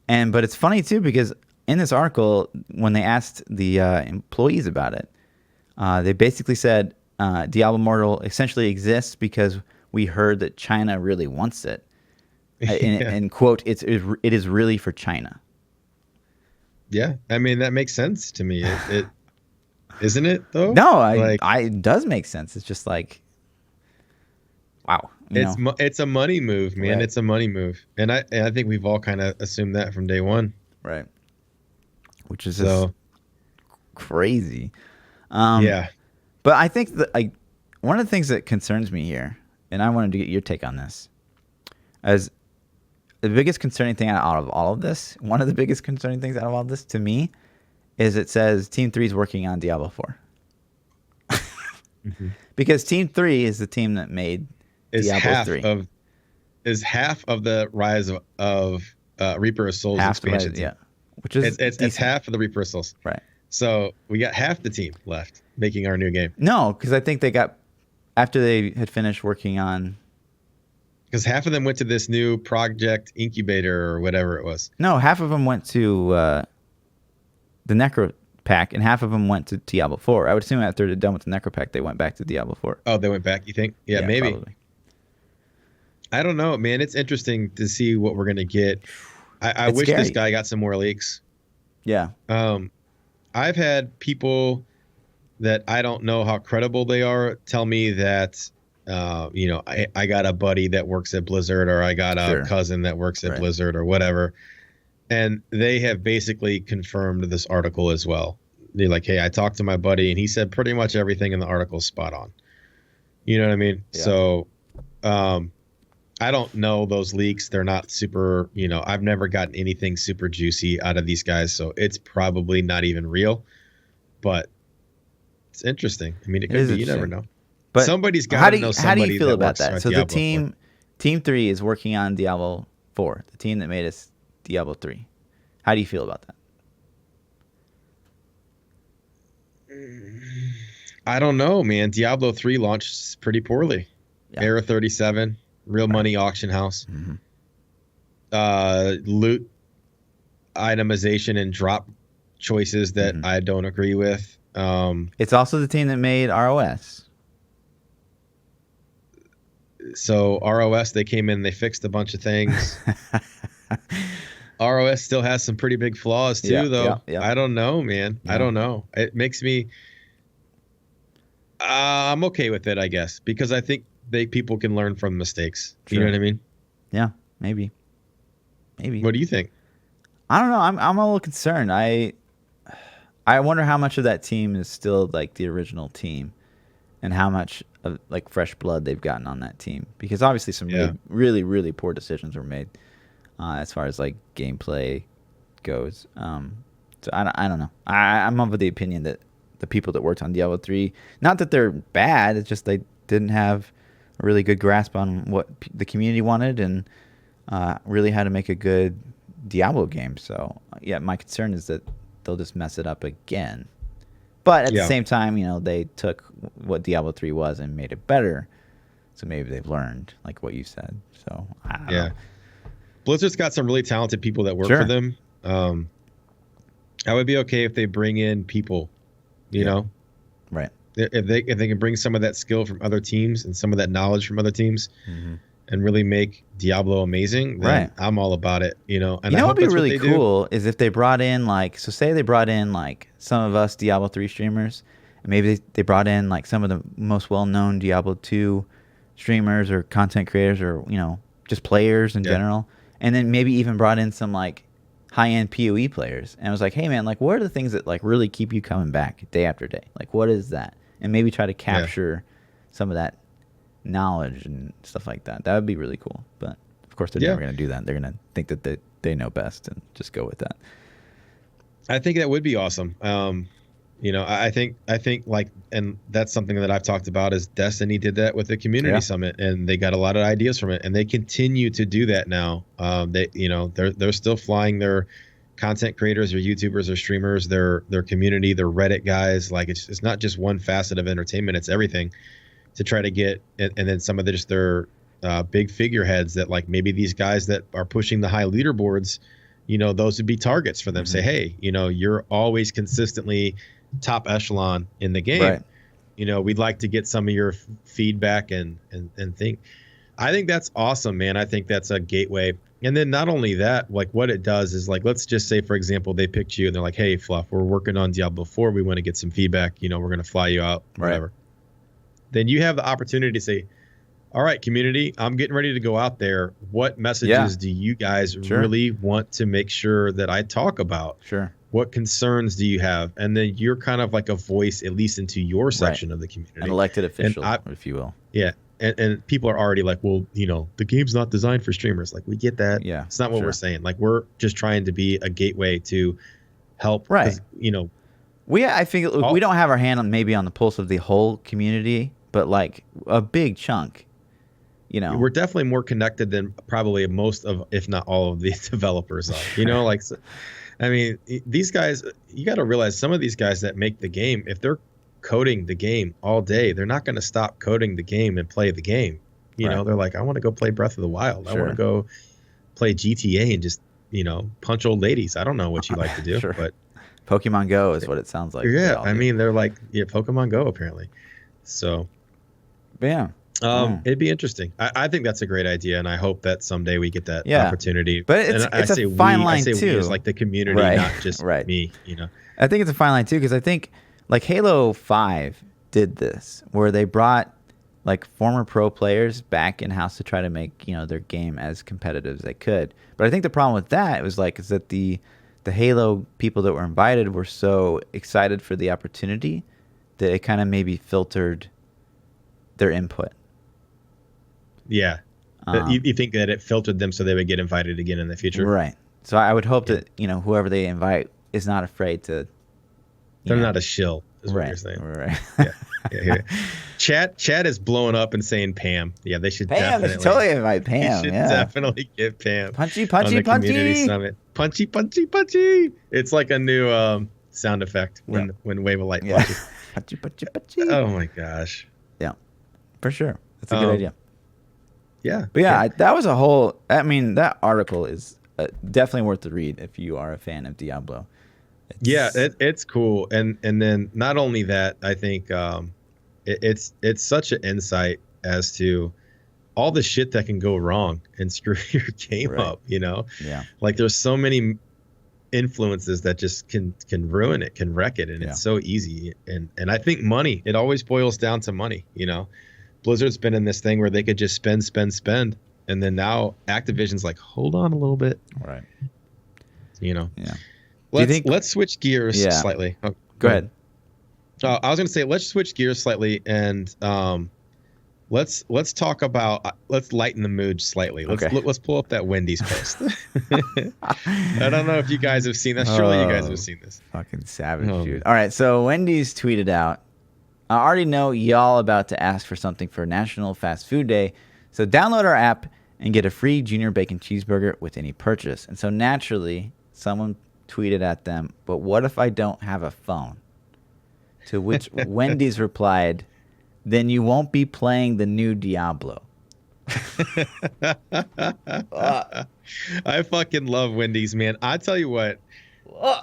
But it's funny too, because in this article, when they asked the employees about it, they basically said Diablo Immortal essentially exists because we heard that China really wants it. And quote, it is really for China. Yeah, I mean that makes sense to me. It isn't it though? No, it does make sense. It's just like, wow. It's a money move, man. Right. It's a money move, and I think we've all kind of assumed that from day one. Right. Which is just crazy. Yeah. But I think that one of the things that concerns me here, and I wanted to get your take on this, as the biggest concerning thing out of all of this, one of the biggest concerning things out of all of this to me, is it says Team 3 is working on Diablo 4. Because Team 3 is the team that made Diablo 3. Is half of the Rise of Reaper of Souls expansion. Yeah. Which is it's half of the Reaper of Souls. Right. So we got half the team left making our new game. No, because I think they got, after they had finished working on, because half of them went to this new project incubator or whatever it was. No, half of them went to the Necro Pack, and half of them went to Diablo 4. I would assume after they're done with the Necro Pack, they went back to Diablo 4. Oh, they went back, you think? Yeah, maybe. Probably. I don't know, man. It's interesting to see what we're going to get. I wish this guy got some more leaks. Yeah. I've had people that I don't know how credible they are tell me that, I got a buddy that works at Blizzard, or I got a cousin that works at Blizzard or whatever. And they have basically confirmed this article as well. They're like, hey, I talked to my buddy and he said pretty much everything in the article is spot on. You know what I mean? Yeah. So I don't know those leaks. They're not super, I've never gotten anything super juicy out of these guys. So it's probably not even real. But it's interesting. I mean, it could be. You never know. But somebody's got to know somebody. How do you feel about that? So Diablo the Team 3 is working on Diablo 4, the team that made us Diablo 3. How do you feel about that? I don't know, man. Diablo 3 launched pretty poorly. Yeah. Era 37, real money auction house. Loot itemization and drop choices that I don't agree with. It's also the team that made ROS. So ROS, they came in, they fixed a bunch of things. ROS still has some pretty big flaws too, though. Yeah. I don't know, man. Yeah. I don't know. It makes me. I'm okay with it, I guess, because I think people can learn from mistakes. Sure. You know what I mean? Yeah, maybe. What do you think? I don't know. I'm a little concerned. I wonder how much of that team is still like the original team, and how much of like fresh blood they've gotten on that team, because obviously some really, really poor decisions were made as far as like gameplay goes. So I don't know. I'm of the opinion that the people that worked on Diablo 3, not that they're bad, it's just they didn't have a really good grasp on what the community wanted, and really how to make a good Diablo game. So yeah, my concern is that they'll just mess it up again. But at the Yeah. same time, they took what Diablo 3 was and made it better. So maybe they've learned, like what you said. So I don't know. Blizzard's got some really talented people that work Sure. for them. I would be okay if they bring in people, you know, right? If they can bring some of that skill from other teams and some of that knowledge from other teams, and really make Diablo amazing, then I'm all about it. And what would be really cool is if they brought in say they brought in some of us Diablo 3 streamers, and maybe they brought in some of the most well-known Diablo 2 streamers or content creators or just players in general, and then maybe even brought in some high-end PoE players, and was like, hey man, what are the things that really keep you coming back day after day? What is that? And maybe try to capture some of that knowledge and stuff like that. That would be really cool. But of course they're never going to do that. They're going to think that they know best and just go with that. I think that would be awesome. I think and that's something that I've talked about is Destiny did that with the community summit, and they got a lot of ideas from it, and they continue to do that now. They're still flying their content creators or YouTubers or streamers, their community, their Reddit guys. It's not just one facet of entertainment, it's everything, to try to get, and then some of their big figureheads that maybe these guys that are pushing the high leaderboards, those would be targets for them. Say, hey, you're always consistently top echelon in the game. Right. We'd like to get some of your feedback and think. I think that's awesome, man. I think that's a gateway. And then not only that, what it does is let's just say, for example, they picked you and they're like, hey, Fluff, we're working on Diablo 4. We want to get some feedback. We're going to fly you out, whatever. Right. Then you have the opportunity to say, all right, community, I'm getting ready to go out there. What messages do you guys really want to make sure that I talk about? Sure. What concerns do you have? And then you're kind of like a voice, at least into your section of the community. An elected official, if you will. Yeah. And people are already the game's not designed for streamers. We get that. Yeah. It's not what we're saying. We're just trying to be a gateway to help. Right. I think we don't have our hand on the pulse of the whole community, but a big chunk. We're definitely more connected than probably most of, if not all of the developers are. I mean, these guys, you got to realize some of these guys that make the game, if they're coding the game all day, they're not going to stop coding the game and play the game. They're like, I want to go play Breath of the Wild. I want to go play GTA and just, punch old ladies. I don't know what you like to do, but Pokemon Go is what it sounds like. Yeah. I mean, they're like, Pokemon Go apparently. So, it'd be interesting. I think that's a great idea, and I hope that someday we get that opportunity. But it's a fine line too. We as the community, not just me. I think it's a fine line too, because I think Halo 5 did this, where they brought former pro players back in house to try to make their game as competitive as they could. But I think the problem with that was is that the Halo people that were invited were so excited for the opportunity that it kind of maybe filtered their input. Yeah. You think that it filtered them so they would get invited again in the future? Right. So I would hope that, whoever they invite is not afraid to... They're not a shill, is what you're saying. Right. Yeah. Chat is blowing up and saying Pam. Yeah, they should definitely... They should totally invite Pam, should definitely get Pam. Punchy, on the community summit. Punchy, punchy, punchy. It's like a new sound effect when Wave of Light flashes. Punchy, punchy, punchy. Oh my gosh. Yeah, for sure. That's a good idea. Yeah. But that was a whole... I mean, that article is definitely worth the read if you are a fan of Diablo. It's cool. And then not only that, I think it's such an insight as to all the shit that can go wrong and screw your game up, Yeah. There's so many influences that just can ruin it, can wreck it. And it's so easy. And I think money, it always boils down to money, Blizzard's been in this thing where they could just spend. And then now Activision's like, hold on a little bit. Right. Yeah. Let's switch gears slightly. Oh, go ahead. I was going to say, let's switch gears slightly and let's talk about, let's lighten the mood slightly. Let's pull up that Wendy's post. I don't know if you guys have seen that. Surely you guys have seen this. Fucking savage, dude. All right. So Wendy's tweeted out, I already know y'all about to ask for something for National Fast Food Day. So download our app and get a free Junior Bacon Cheeseburger with any purchase. And so naturally, someone tweeted at them, but what if I don't have a phone? To which Wendy's replied, "Then you won't be playing the new Diablo." I fucking love Wendy's, man. I tell you what,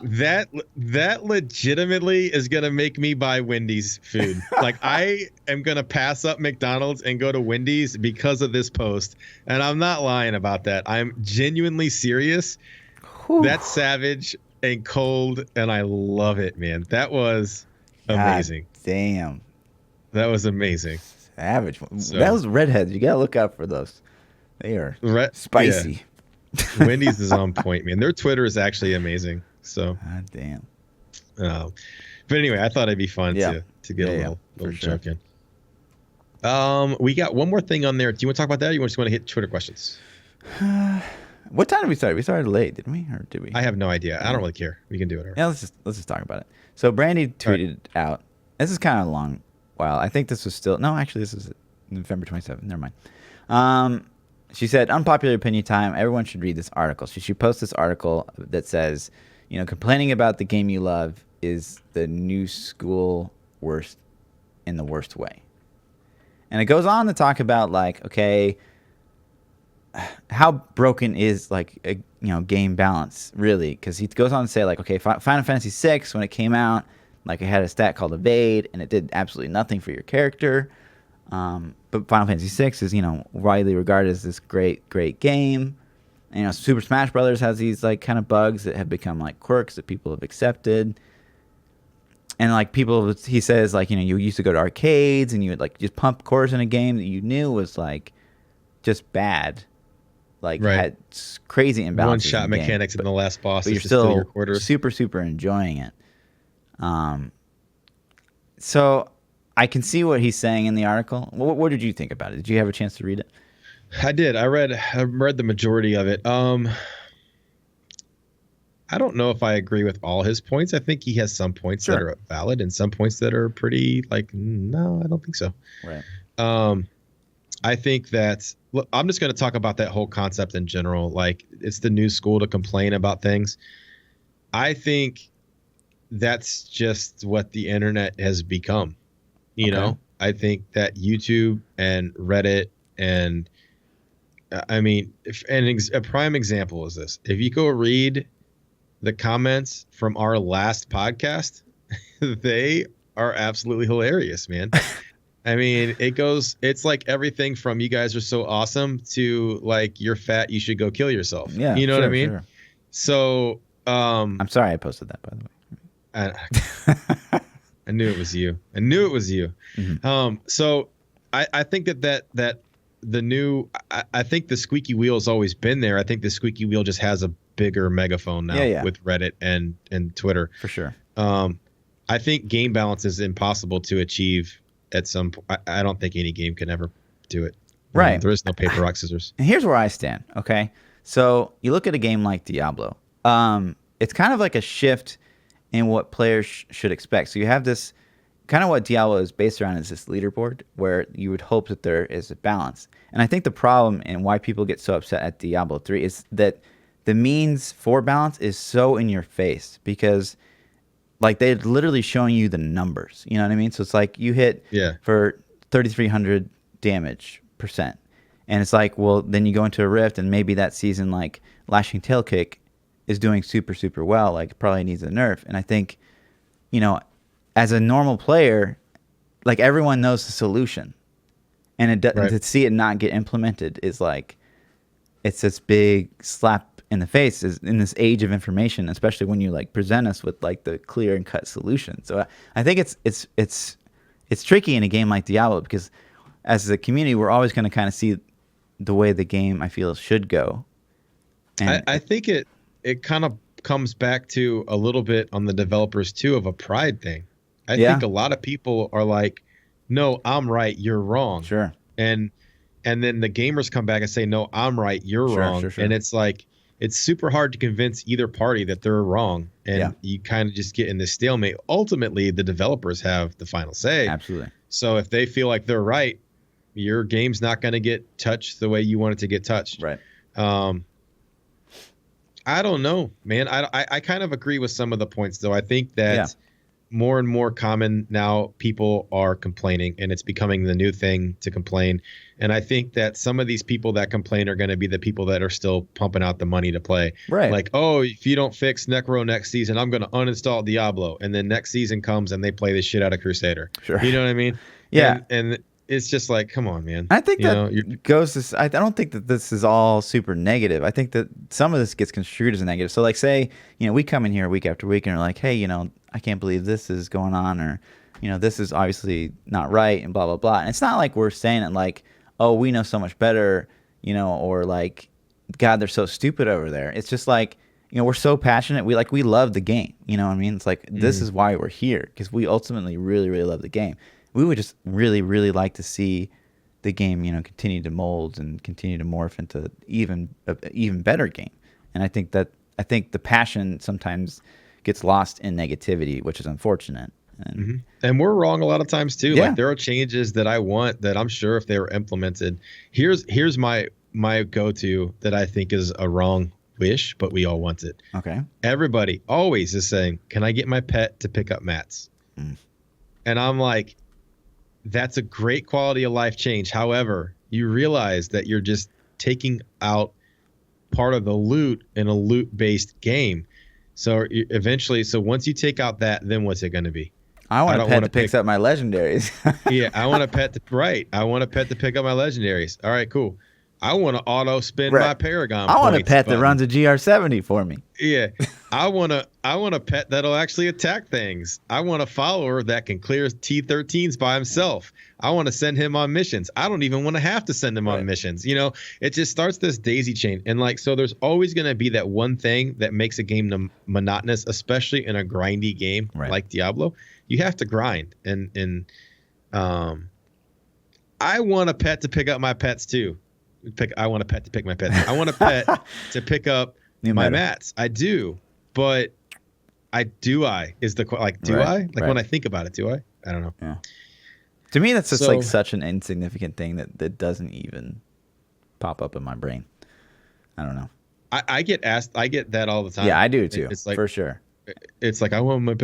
that legitimately is gonna make me buy Wendy's food. Like, I am gonna pass up McDonald's and go to Wendy's because of this post, and I'm not lying about that. I'm genuinely serious. Whew. That's savage and cold, and I love it, man. That was amazing. God damn. That was amazing. Savage. So, those redheads, you gotta look out for those. They are spicy. Yeah. Wendy's is on point, man. Their Twitter is actually amazing. So, God damn. But anyway, I thought it'd be fun to get a little joke in. We got one more thing on there. Do you want to talk about that, or you just want to hit Twitter questions? What time did we start? We started late, didn't we? Or did we? I have no idea. I don't really care. We can do it. Yeah, let's just talk about it. So Brandy tweeted out. This is kind of a long while. I think this was still actually this is November 27th. Never mind. She said, "Unpopular opinion time. Everyone should read this article." She posts this article that says, complaining about the game you love is the new school worst in the worst way. And it goes on to talk about okay, how broken is game balance really? Because he goes on to say okay, Final Fantasy VI when it came out, it had a stat called evade, and it did absolutely nothing for your character. But Final Fantasy VI is widely regarded as this great game. And, Super Smash Brothers has these kind of bugs that have become quirks that people have accepted. And people, he says you used to go to arcades and you would just pump cores in a game that you knew was just bad. Had crazy imbalances. One shot mechanics in the last boss, but you're still super enjoying it. So I can see what he's saying in the article. What did you think about it? Did you have a chance to read it? I did. I read the majority of it. I don't know if I agree with all his points. I think he has some points that are valid and some points that are pretty no, I don't think so. Right. I think that I'm just going to talk about that whole concept in general. It's the new school to complain about things. I think that's just what the internet has become. You know, I think that YouTube and Reddit and a prime example is this. If you go read the comments from our last podcast, they are absolutely hilarious, man. It's everything from "you guys are so awesome" to "you're fat, you should go kill yourself." Yeah, you know what I mean? Sure. So, I'm sorry I posted that, by the way. I knew it was you. Mm-hmm. So I think that the new, I think the squeaky wheel has always been there. I think the squeaky wheel just has a bigger megaphone now with Reddit and Twitter. For sure. I think game balance is impossible to achieve at some point. I don't think any game can ever do it. Right. There is no paper, rock, scissors. And here's where I stand. Okay. So you look at a game like Diablo. It's kind of like a shift in what players should expect. So you have this kind of what Diablo is based around is this leaderboard where you would hope that there is a balance. And I think the problem and why people get so upset at Diablo 3 is that the means for balance is so in your face because they're literally showing you the numbers. You know what I mean? So it's you hit for 3,300 damage %. And it's well, then you go into a rift and maybe that season Lashing Tail Kick is doing super, super well. Probably needs a nerf. And I think, as a normal player, everyone knows the solution. And to see it not get implemented is it's this big slap in the face in this age of information, especially when you present us with the clear and cut solution. So I think it's tricky in a game like Diablo because as a community, we're always going to kind of see the way the game I feel should go. And I think it kind of comes back to a little bit on the developers too of a pride thing. I think a lot of people are no, I'm right, you're wrong. Sure. And then the gamers come back and say, no, I'm right, you're wrong. Sure. And it's it's super hard to convince either party that they're wrong. And you kind of just get in this stalemate. Ultimately, the developers have the final say. Absolutely. So if they feel like they're right, your game's not going to get touched the way you want it to get touched. Right. I don't know, man. I kind of agree with some of the points, though. I think that more and more common now. People are complaining, and it's becoming the new thing to complain. And I think that some of these people that complain are going to be the people that are still pumping out the money to play. Right. Like, oh, if you don't fix Necro next season, I'm going to uninstall Diablo. And then next season comes and they play the shit out of Crusader. Sure. You know what I mean? Yeah. And it's just like, come on, man. I think goes to, I don't think that this is all super negative. I think that some of this gets construed as a negative. So like say, we come in here week after week and are like, hey, I can't believe this is going on, or, this is obviously not right, and blah, blah, blah. And it's not like we're saying it like, oh, we know so much better, or like, God, they're so stupid over there. It's just like, we're so passionate. We love the game. You know what I mean? It's like, this is why we're here, because we ultimately really, really love the game. We would just really, really like to see the game, continue to mold and continue to morph into even better game. And I think the passion sometimes gets lost in negativity, which is unfortunate. And we're wrong a lot of times too. Yeah. Like there are changes that I want that I'm sure if they were implemented, here's my go-to that I think is a wrong wish, but we all want it. Okay. Everybody always is saying, "Can I get my pet to pick up mats?" And I'm like, that's a great quality of life change. However, you realize that you're just taking out part of the loot in a loot-based game. So eventually, once you take out that, then what's it going to be? I want a pet that picks up my legendaries. Yeah, I want a pet I want a pet to pick up my legendaries. All right, cool. I want to auto spin my Paragon. I want a pet that runs a GR70 for me. Yeah, I want a pet that'll actually attack things. I want a follower that can clear T13s by himself. I want to send him on missions. I don't even want to have to send him on missions. It just starts this daisy chain, and so there's always going to be that one thing that makes a game monotonous, especially in a grindy game like Diablo. You have to grind, and I want a pet to pick up my pets too. I want a pet to pick my pets. I want a pet to pick up my mats. I do, but do I? When I think about it, do I? I don't know. Yeah. To me, that's just such an insignificant thing that doesn't even pop up in my brain. I don't know. I get asked. I get that all the time. Yeah, I do too. It's like, for sure. It's like I want my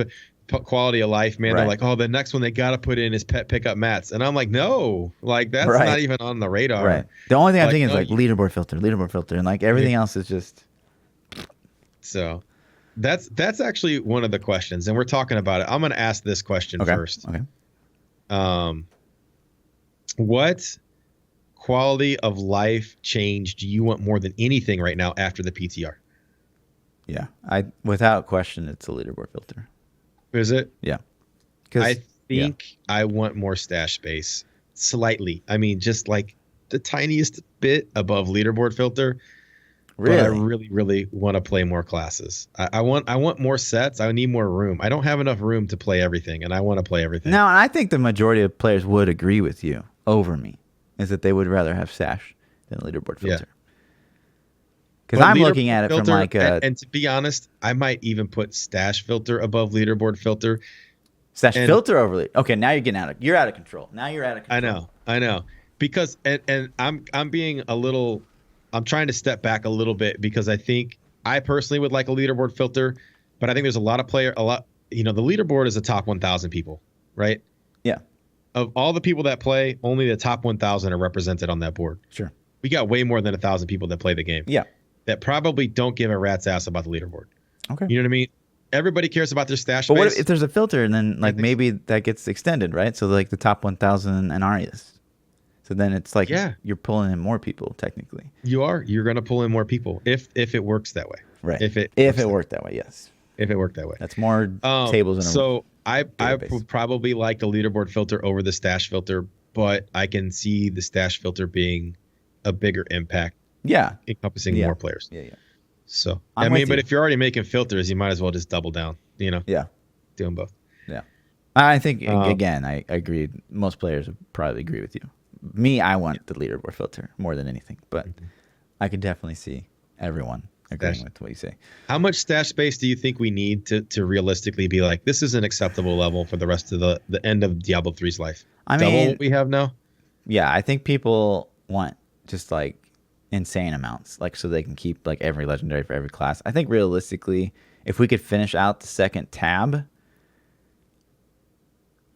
quality of life, man. They're like, oh, the next one they got to put in is pet pick up mats, and I'm like, no, that's not even on the radar. Right. The only thing I'm thinking is leaderboard filter, and everything else is just. So, that's actually one of the questions, and we're talking about it. I'm going to ask this question first. Okay. What quality of life change do you want more than anything right now after the PTR? Yeah, without question, it's a leaderboard filter. Is it? Yeah. I think I want more stash space. Slightly. I mean, just like the tiniest bit above leaderboard filter. Really? But I really, really want to play more classes. I want more sets. I need more room. I don't have enough room to play everything, and I want to play everything. No, and I think the majority of players would agree with you over me, is that they would rather have stash than leaderboard filter. Because I'm looking at it from like and to be honest, I might even put stash filter above leaderboard filter. Stash filter over okay, now you're out of control. Now you're out of control. I know. Because and I'm being a little, I'm trying to step back a little bit, because I think I personally would like a leaderboard filter, but I think there's the leaderboard is the top 1,000 people, right? Yeah. Of all the people that play, only the top 1,000 are represented on that board. Sure. We got way more than 1,000 people that play the game. Yeah. That probably don't give a rat's ass about the leaderboard. Okay. You know what I mean? Everybody cares about their stash space. But what if there's a filter, and then maybe that gets extended, right? So like the top 1,000 and Arias. So then it's like you're pulling in more people technically. You're going to pull in more people if it works that way. Right. If it worked that way, yes. If it worked that way. That's more tables in a So I would probably like the leaderboard filter over the stash filter, but I can see the stash filter being a bigger impact. Yeah. Encompassing more players. Yeah. So, but if you're already making filters, you might as well just double down, Yeah. Doing both. Yeah. I think, again, I agree. Most players would probably agree with you. Me, I want the leaderboard filter more than anything, but I could definitely see everyone agreeing with what you say. How much stash space do you think we need to realistically be like, this is an acceptable level for the rest of the end of Diablo 3's life? Double what we have now? Yeah, I think people want just like insane amounts, like so they can keep like every legendary for every class. I think realistically, if we could finish out the second tab,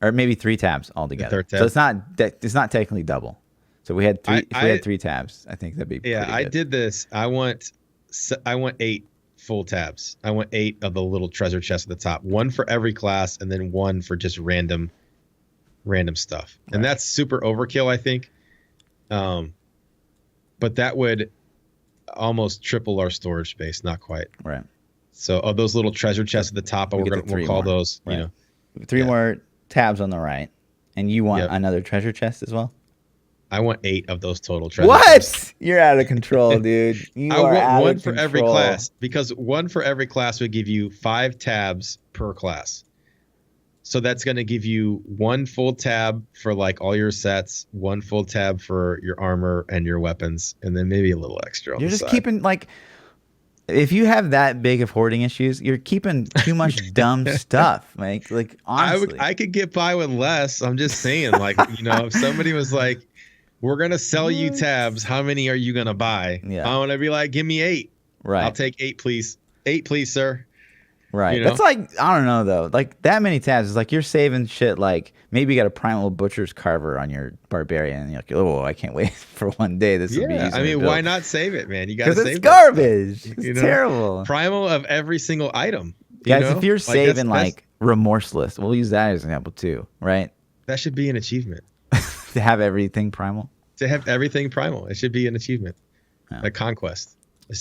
or maybe 3 tabs altogether. tab. So it's not technically double. So we had 3. If we had 3 tabs, I think that'd be pretty good. I did this. I want 8 full tabs. I want 8 of the little treasure chests at the top. 1 for every class, and then 1 for just random stuff. And that's super overkill, I think. But that would almost triple our storage space. Not quite. Right. So those little treasure chests at the top, we'll call those. Right. You know, 3 more tabs on the right, and you want another treasure chest as well. I want 8 of those total treasure chests. You're out of control, dude. I want 1 for every class, because 1 for every class would give you 5 tabs per class. So that's going to give you 1 full tab for like all your sets, 1 full tab for your armor and your weapons, and then maybe a little extra on the side. You're just keeping like, if you have that big of hoarding issues, you're keeping too much dumb stuff. Like honestly, I could get by with less. I'm just saying, like, if somebody was like, we're going to sell you tabs, how many are you going to buy? Yeah. I want to be like, give me 8. Right. I'll take 8, please. 8, please, sir. Right. That's like, I don't know, though. Like, that many tabs is like you're saving shit. Like, maybe you got a primal butcher's carver on your barbarian, and you're like, oh, I can't wait for one day. This will be easy. I mean, why not save it, man? You got to save it. Because it's garbage. It's terrible. Primal of every single item. Guys, if you're saving, like, remorseless, we'll use that as an example, too, right? That should be an achievement. To have everything primal? To have everything primal. It should be an achievement. Yeah. A conquest.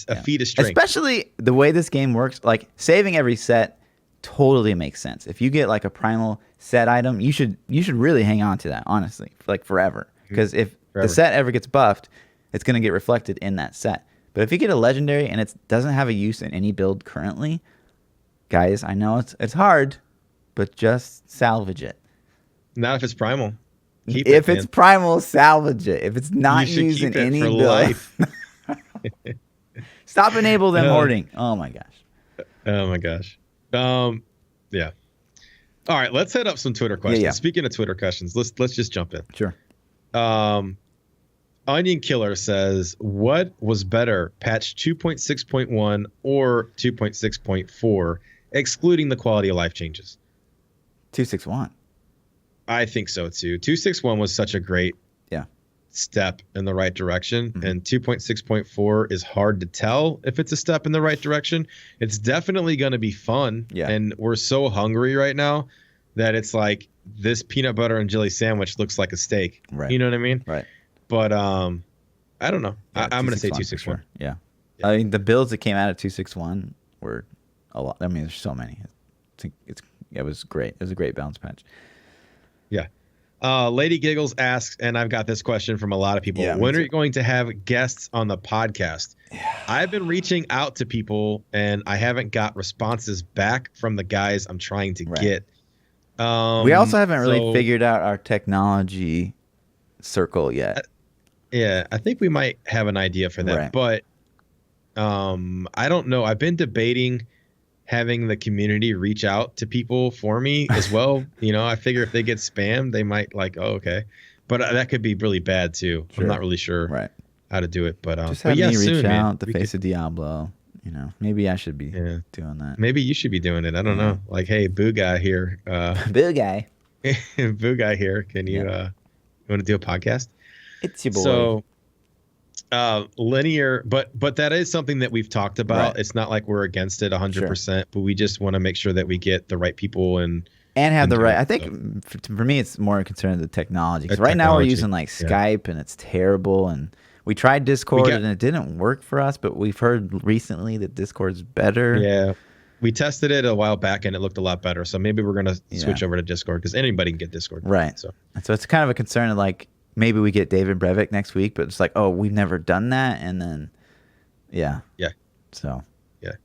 A feat of strength. Especially the way this game works, like saving every set totally makes sense. If you get like a primal set item, you should really hang on to that, honestly, like forever. Because if the set ever gets buffed, it's going to get reflected in that set. But if you get a legendary and it doesn't have a use in any build currently, guys, I know it's hard, but just salvage it. Not if it's primal. If it's primal, salvage it. If it's not used in any build, life. Stop enable them hoarding. Oh my gosh. Oh my gosh. Yeah. All right, let's head up some Twitter questions. Yeah. Speaking of Twitter questions, let's just jump in. Sure. Onion Killer says, what was better, patch 2.6.1 or 2.6.4, excluding the quality of life changes? 2.6.1. I think so too. 2.6.1 was such a great step in the right direction, and 2.6.4 is hard to tell if it's a step in the right direction. It's definitely going to be fun, and we're so hungry right now that it's like this peanut butter and jelly sandwich looks like a steak. Right. You know what I mean? Right. But I don't know. I'm going to say 2.6.1. Sure. Yeah. I mean, the builds that came out of 2.6.1 were a lot. I mean, there's so many. It was great. It was a great bounce patch. Yeah. Lady Giggles asks, and I've got this question from a lot of people. When are you going to have guests on the podcast? I've been reaching out to people, and I haven't got responses back from the guys I'm trying to get. We also haven't really figured out our technology circle yet. I think we might have an idea for that. Right. But I don't know. I've been debating having the community reach out to people for me as well. I figure if they get spammed, they might like, oh, okay. But that could be really bad too. Sure. I'm not really sure how to do it. But just have me reach out, the face of Diablo. Maybe I should be doing that. Maybe you should be doing it. I don't know. Like, hey, Boo Guy here. Boo Guy. Boo Guy here. Can you want to do a podcast? It's your boy. So linear, but that is something that we've talked about. Right. It's not like we're against it 100%, but we just want to make sure that we get the right people and have the right. I think for me, it's more concerned with the technology. Because right now we're using like Skype and it's terrible. And we tried Discord and it didn't work for us. But we've heard recently that Discord's better. Yeah, we tested it a while back and it looked a lot better. So maybe we're gonna switch over to Discord because anybody can get Discord. Right. So it's kind of a concern of like maybe we get David Brevik next week, but it's like, oh, we've never done that, and then So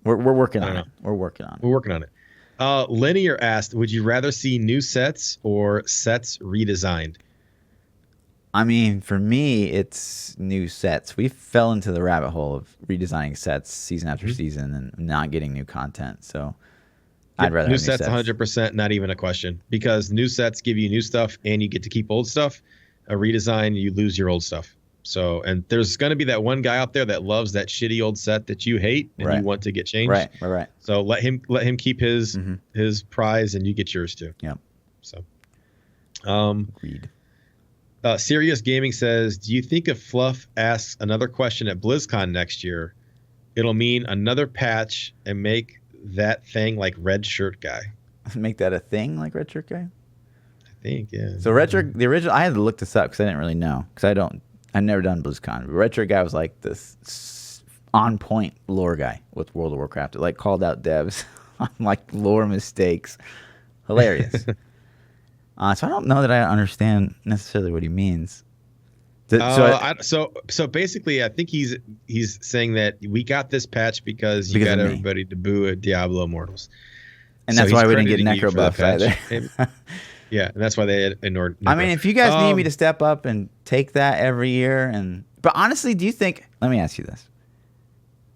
we're working on it. We're working on it. Linear asked, would you rather see new sets or sets redesigned? I mean, for me, it's new sets. We fell into the rabbit hole of redesigning sets season after season and not getting new content. So I'd rather new have sets. 100%, not even a question, because new sets give you new stuff and you get to keep old stuff. A redesign, you lose your old stuff. So, and there's going to be that one guy out there that loves that shitty old set that you hate and you want to get changed. Right. So let him keep his prize and you get yours too. Yep. So, Agreed. Serious Gaming says, do you think if Fluff asks another question at BlizzCon next year, it'll mean another patch and make that thing like Red Shirt Guy? Make that a thing like Red Shirt Guy? I think, yeah. So the original, I had to look this up because I didn't really know. Because I've never done BlizzCon. But Red Shirt Guy was like this on point lore guy with World of Warcraft. It like called out devs on like lore mistakes. Hilarious. So I don't know that I understand necessarily what he means. So basically, I think he's saying that we got this patch because you got everybody to boo at Diablo Immortals, and that's why we didn't get necro buffs either. Yeah, and that's why they ignored necro. I mean, if you guys need me to step up and take that every year, but honestly, do you think? Let me ask you this: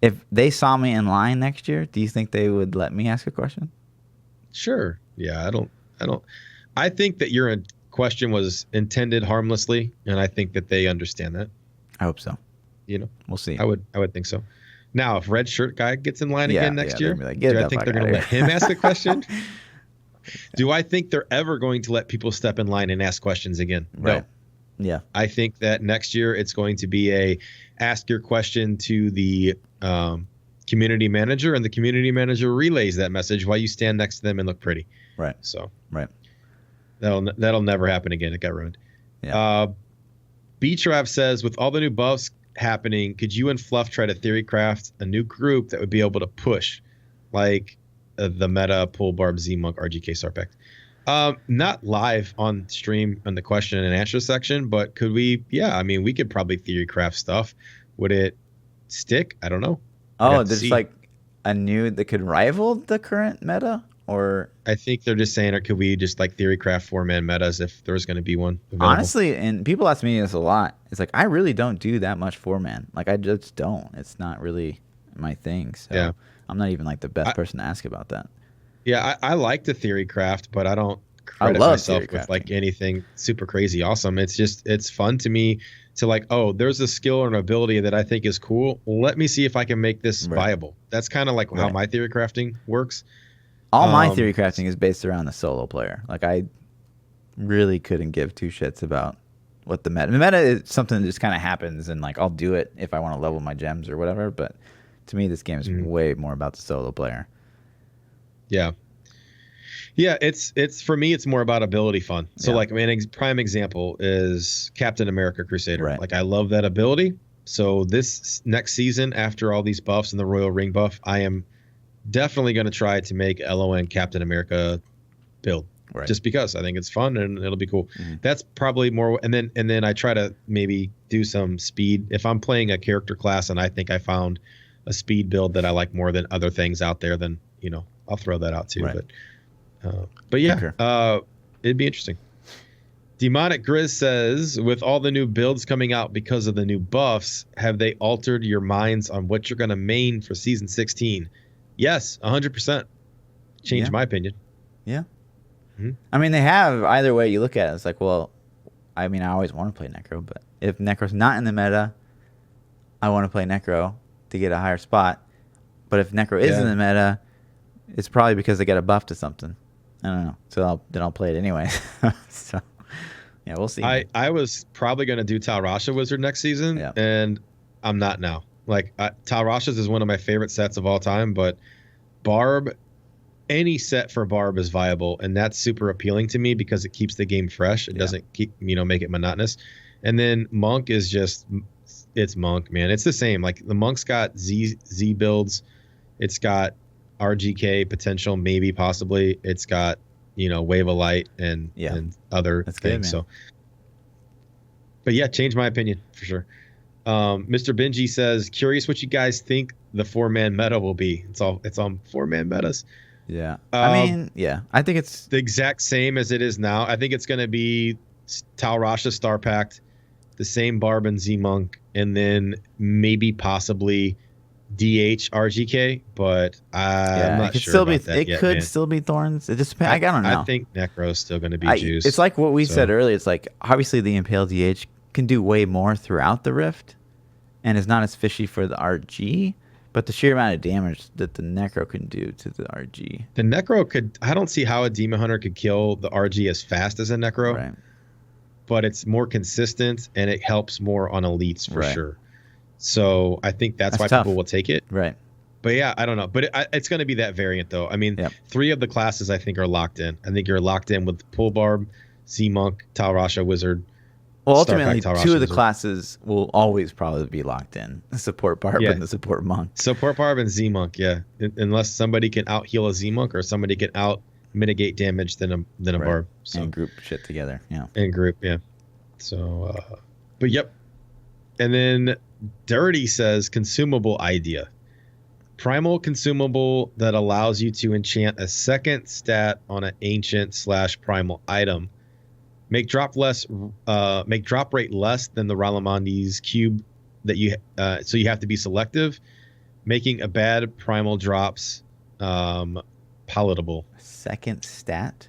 if they saw me in line next year, do you think they would let me ask a question? Sure. Yeah, I don't. I think that your question was intended harmlessly, and I think that they understand that. I hope so. We'll see. I would think so. Now, if Red Shirt Guy gets in line again next year, like, do I think they're going to let him ask a question? Do I think they're ever going to let people step in line and ask questions again? Right. No. Yeah. I think that next year it's going to be ask your question to the community manager, and the community manager relays that message while you stand next to them and look pretty. Right. So. Right. That'll never happen again. It got ruined. Yeah. B-Trav says, with all the new buffs happening, could you and Fluff try to theory craft a new group that would be able to push, like the meta pull barb Z Monk RGK Star Pact? Not live on stream in the question and answer section, but could we? Yeah, I mean, we could probably theory craft stuff. Would it stick? I don't know. Oh, there's like a new that could rival the current meta. Or I think they're just saying, or could we just like theory craft 4-man metas if there's going to be one available? Honestly, and people ask me this a lot. It's like, I really don't do that much 4-man. Like, I just don't. It's not really my thing. So yeah. I'm not even like the best person to ask about that. Yeah, I like the theory craft, but I don't credit myself with like anything super crazy awesome. It's fun to me to like, oh, there's a skill or an ability that I think is cool. Let me see if I can make this viable. That's kind of like how my theory crafting works. All my theory crafting is based around the solo player. Like, I really couldn't give two shits about what the meta. The meta is something that just kind of happens, and like I'll do it if I want to level my gems or whatever. But to me, this game is way more about the solo player. Yeah, it's for me, it's more about ability fun. So like, I mean, prime example is Captain America Crusader. Right. Like, I love that ability. So this next season, after all these buffs and the Royal Ring buff, I am definitely going to try to make LON Captain America build, just because I think it's fun and it'll be cool. That's probably more. And then I try to maybe do some speed if I'm playing a character class and I think I found a speed build that I like more than other things out there. Then I'll throw that out too. Right. But yeah, it'd be interesting. Demonic Grizz says, with all the new builds coming out because of the new buffs, have they altered your minds on what you're going to main for season 16? Yes, 100%. Changed my opinion. Yeah. I mean, they have. Either way you look at it, it's like, well, I mean, I always want to play Necro, but if Necro's not in the meta, I want to play Necro to get a higher spot. But if Necro is in the meta, it's probably because they got a buff to something. I don't know. So I'll play it anyway. So, yeah, we'll see. I was probably going to do Tal Rasha Wizard next season, and I'm not now. Like, Tal Rasha's is one of my favorite sets of all time, but Barb, any set for Barb is viable, and that's super appealing to me because it keeps the game fresh. It doesn't make it monotonous. And then Monk is just, it's Monk, man. It's the same. Like, the Monk's got Z builds. It's got RGK potential, maybe, possibly. It's got, Wave of Light and other things. So, but yeah, changed my opinion for sure. Mr. Benji says, curious what you guys think the 4-man meta will be. It's all 4-man metas. Yeah. I mean, I think it's the exact same as it is now. I think it's going to be Tal Rasha Star Pact, the same Barb and Z Monk, and then maybe possibly DH RGK, but I'm not sure about that it yet, could man. still be Thorns. It just depends. I don't know. I think Necro's still going to be juice. It's like what we said earlier. It's like, obviously the Impale DH can do way more throughout the Rift and is not as fishy for the RG, But the sheer amount of damage that the Necro can do to the RG. The Necro could. I don't see how a Demon Hunter could kill the RG as fast as a Necro. Right. But it's more consistent and it helps more on elites for sure. So I think that's why tough. people will take it. Right. But yeah, I don't know. But it's going to be that variant though. I mean, 3 of the classes I think are locked in. I think you're locked in with Pull Barb, Z-Monk, Tal Rasha Wizard. Well, ultimately, 2 of the classes will always probably be locked in. The support Barb and the support Monk. Support Barb and Z-Monk, yeah. Unless somebody can out-heal a Z-Monk or somebody can out-mitigate damage than a Barb. So. And group shit together, yeah. And group, yeah. So, but yep. And then Dirty says, consumable idea. Primal consumable that allows you to enchant a second stat on an ancient/primal item. Make drop rate less than the Ralamandi's cube that you so you have to be selective, making a bad primal drops palatable. Second stat?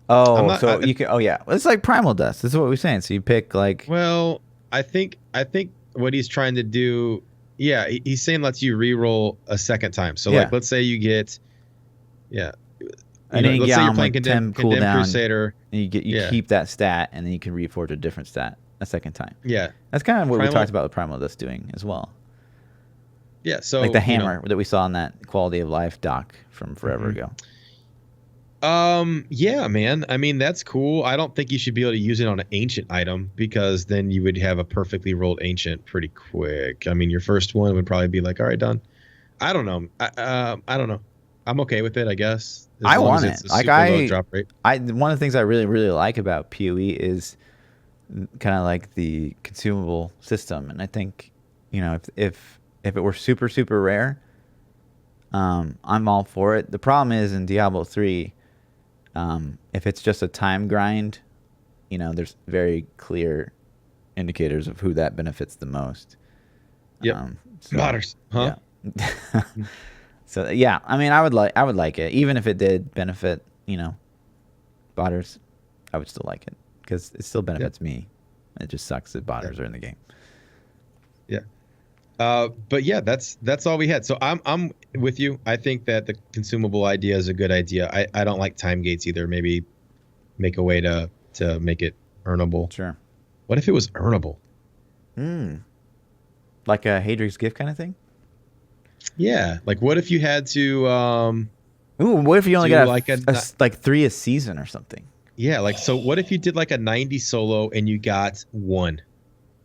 Oh, you can. Oh yeah, it's like primal dust. This is what we're saying. So you pick like. Well, I think what he's trying to do. Yeah, he's saying lets you reroll a second time. So like, let's say you get. Yeah. And then let's say you're playing like Condemned Crusader. And you keep that stat, and then you can reforge a different stat a second time. Yeah, that's kind of what we talked about with Primal Dust doing as well. Yeah, so like the hammer that we saw in that quality of life doc from forever ago. Yeah, man. I mean, that's cool. I don't think you should be able to use it on an ancient item because then you would have a perfectly rolled ancient pretty quick. I mean, your first one would probably be like, all right, done. I don't know. I don't know. I'm okay with it, I guess. I want it. Like low drop rate. One of the things I really, really like about PoE is kind of like the consumable system. And I think, if it were super, super rare, I'm all for it. The problem is in Diablo 3, if it's just a time grind, there's very clear indicators of who that benefits the most. Yep. Modders, huh? Yeah. So yeah, I mean, I would like it, even if it did benefit, botters. I would still like it because it still benefits me. It just sucks that botters are in the game. Yeah. But yeah, that's all we had. So I'm with you. I think that the consumable idea is a good idea. I don't like time gates either. Maybe make a way to make it earnable. Sure. What if it was earnable? Like a Hadrig's gift kind of thing? Yeah. Like what if you had to what if you only got like 3 a season or something? Yeah, like so what if you did like a 90 solo and you got 1?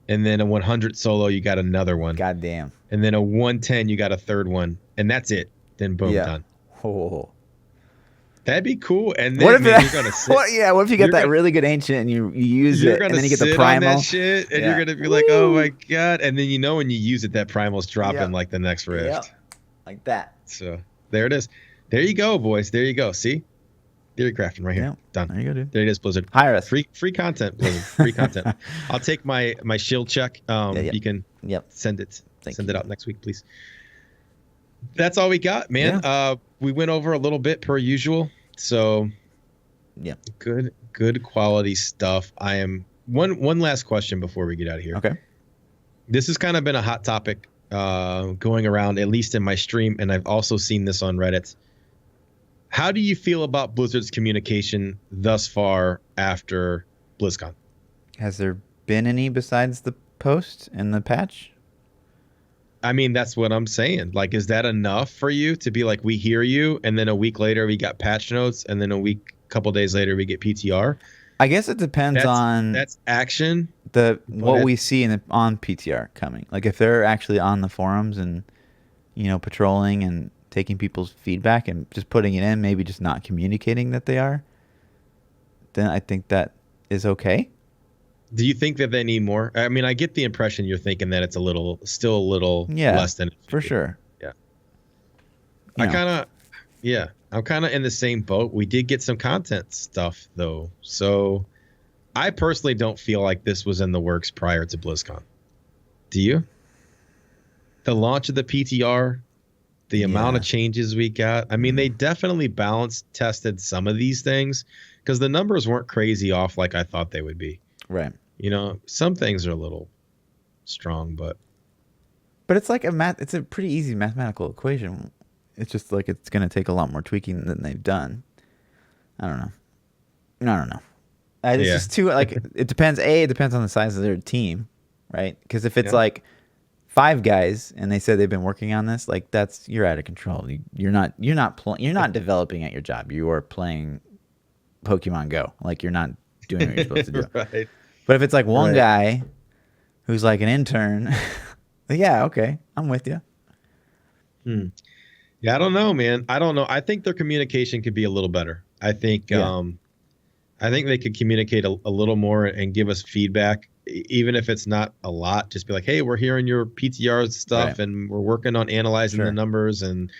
And then a 100 solo, you got another one. God damn. And then a 110, you got a third one. And that's it. Then boom, done. Oh. That'd be cool. And then you're gonna sit. What if you get that really good ancient and you use it, and then you get the primal on that shit, and you're gonna be like, oh my god! And then when you use it, that primal's dropping like the next rift. Yeah. Like that. So there it is. There you go, boys. There you go. See, theory crafting right here. Yeah. Done. There you go, dude. There it is, Blizzard. Hire us. Free content, Blizzard. Free content. I'll take my shield check. You can send it. Send it out next week, please. That's all we got, man. Yeah. We went over a little bit per usual. So yeah, good quality stuff. I am one last question before we get out of here. Okay. This has kind of been a hot topic going around, at least in my stream, and I've also seen this on Reddit. How do you feel about Blizzard's communication thus far after BlizzCon? Has there been any besides the post and the patch? I mean, that's what I'm saying. Like, is that enough for you to be like, we hear you, and then a week later we got patch notes, and then a couple days later we get PTR? I guess it depends on that's action. What we see on PTR coming. Like if they're actually on the forums and patrolling and taking people's feedback and just putting it in, maybe just not communicating that they are, then I think that is okay. Do you think that they need more? I mean, I get the impression you're thinking that it's still a little less than for sure. Yeah. I'm kind of in the same boat. We did get some content stuff though. So I personally don't feel like this was in the works prior to BlizzCon. Do you? The launch of the PTR, the amount of changes we got. I mean, they definitely tested some of these things because the numbers weren't crazy off like I thought they would be. Right. Some things are a little strong, but But it's like it's a pretty easy mathematical equation. It's just like it's going to take a lot more tweaking than they've done. I don't know. I don't know. It's just too like it depends. It depends on the size of their team, right? Because if it's like 5 guys and they said they've been working on this, like you're out of control. You're not developing at your job. You are playing Pokemon Go. Like you're not doing what you're supposed to do. Right. But if it's like one guy who's like an intern, yeah, okay, I'm with you. Yeah, I don't know, man. I don't know. I think their communication could be a little better. I think they could communicate a little more and give us feedback, even if it's not a lot. Just be like, hey, we're hearing your PTR stuff and we're working on analyzing the numbers, and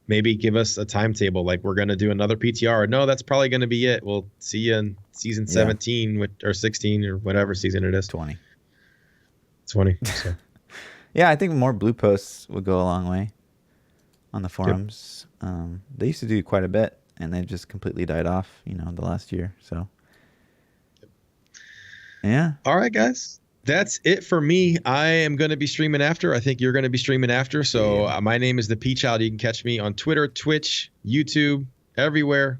maybe give us a timetable. Like, we're going to do another PTR. No, that's probably going to be it. We'll see you in season 17 or 16 or whatever season it is. 20. So. Yeah, I think more blue posts would go a long way on the forums. They used to do quite a bit, and they've just completely died off, the last year. So, yeah. All right, guys. That's it for me. I am going to be streaming after. I think you're going to be streaming after. So my name is ThaPChild. You can catch me on Twitter, Twitch, YouTube, everywhere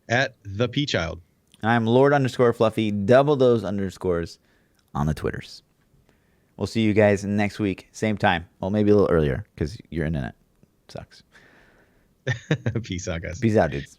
at ThaPChild. I'm Lord_Fluffy. Double those underscores on the Twitters. We'll see you guys next week. Same time. Well, maybe a little earlier because your internet sucks. Peace out, guys. Peace out, dudes.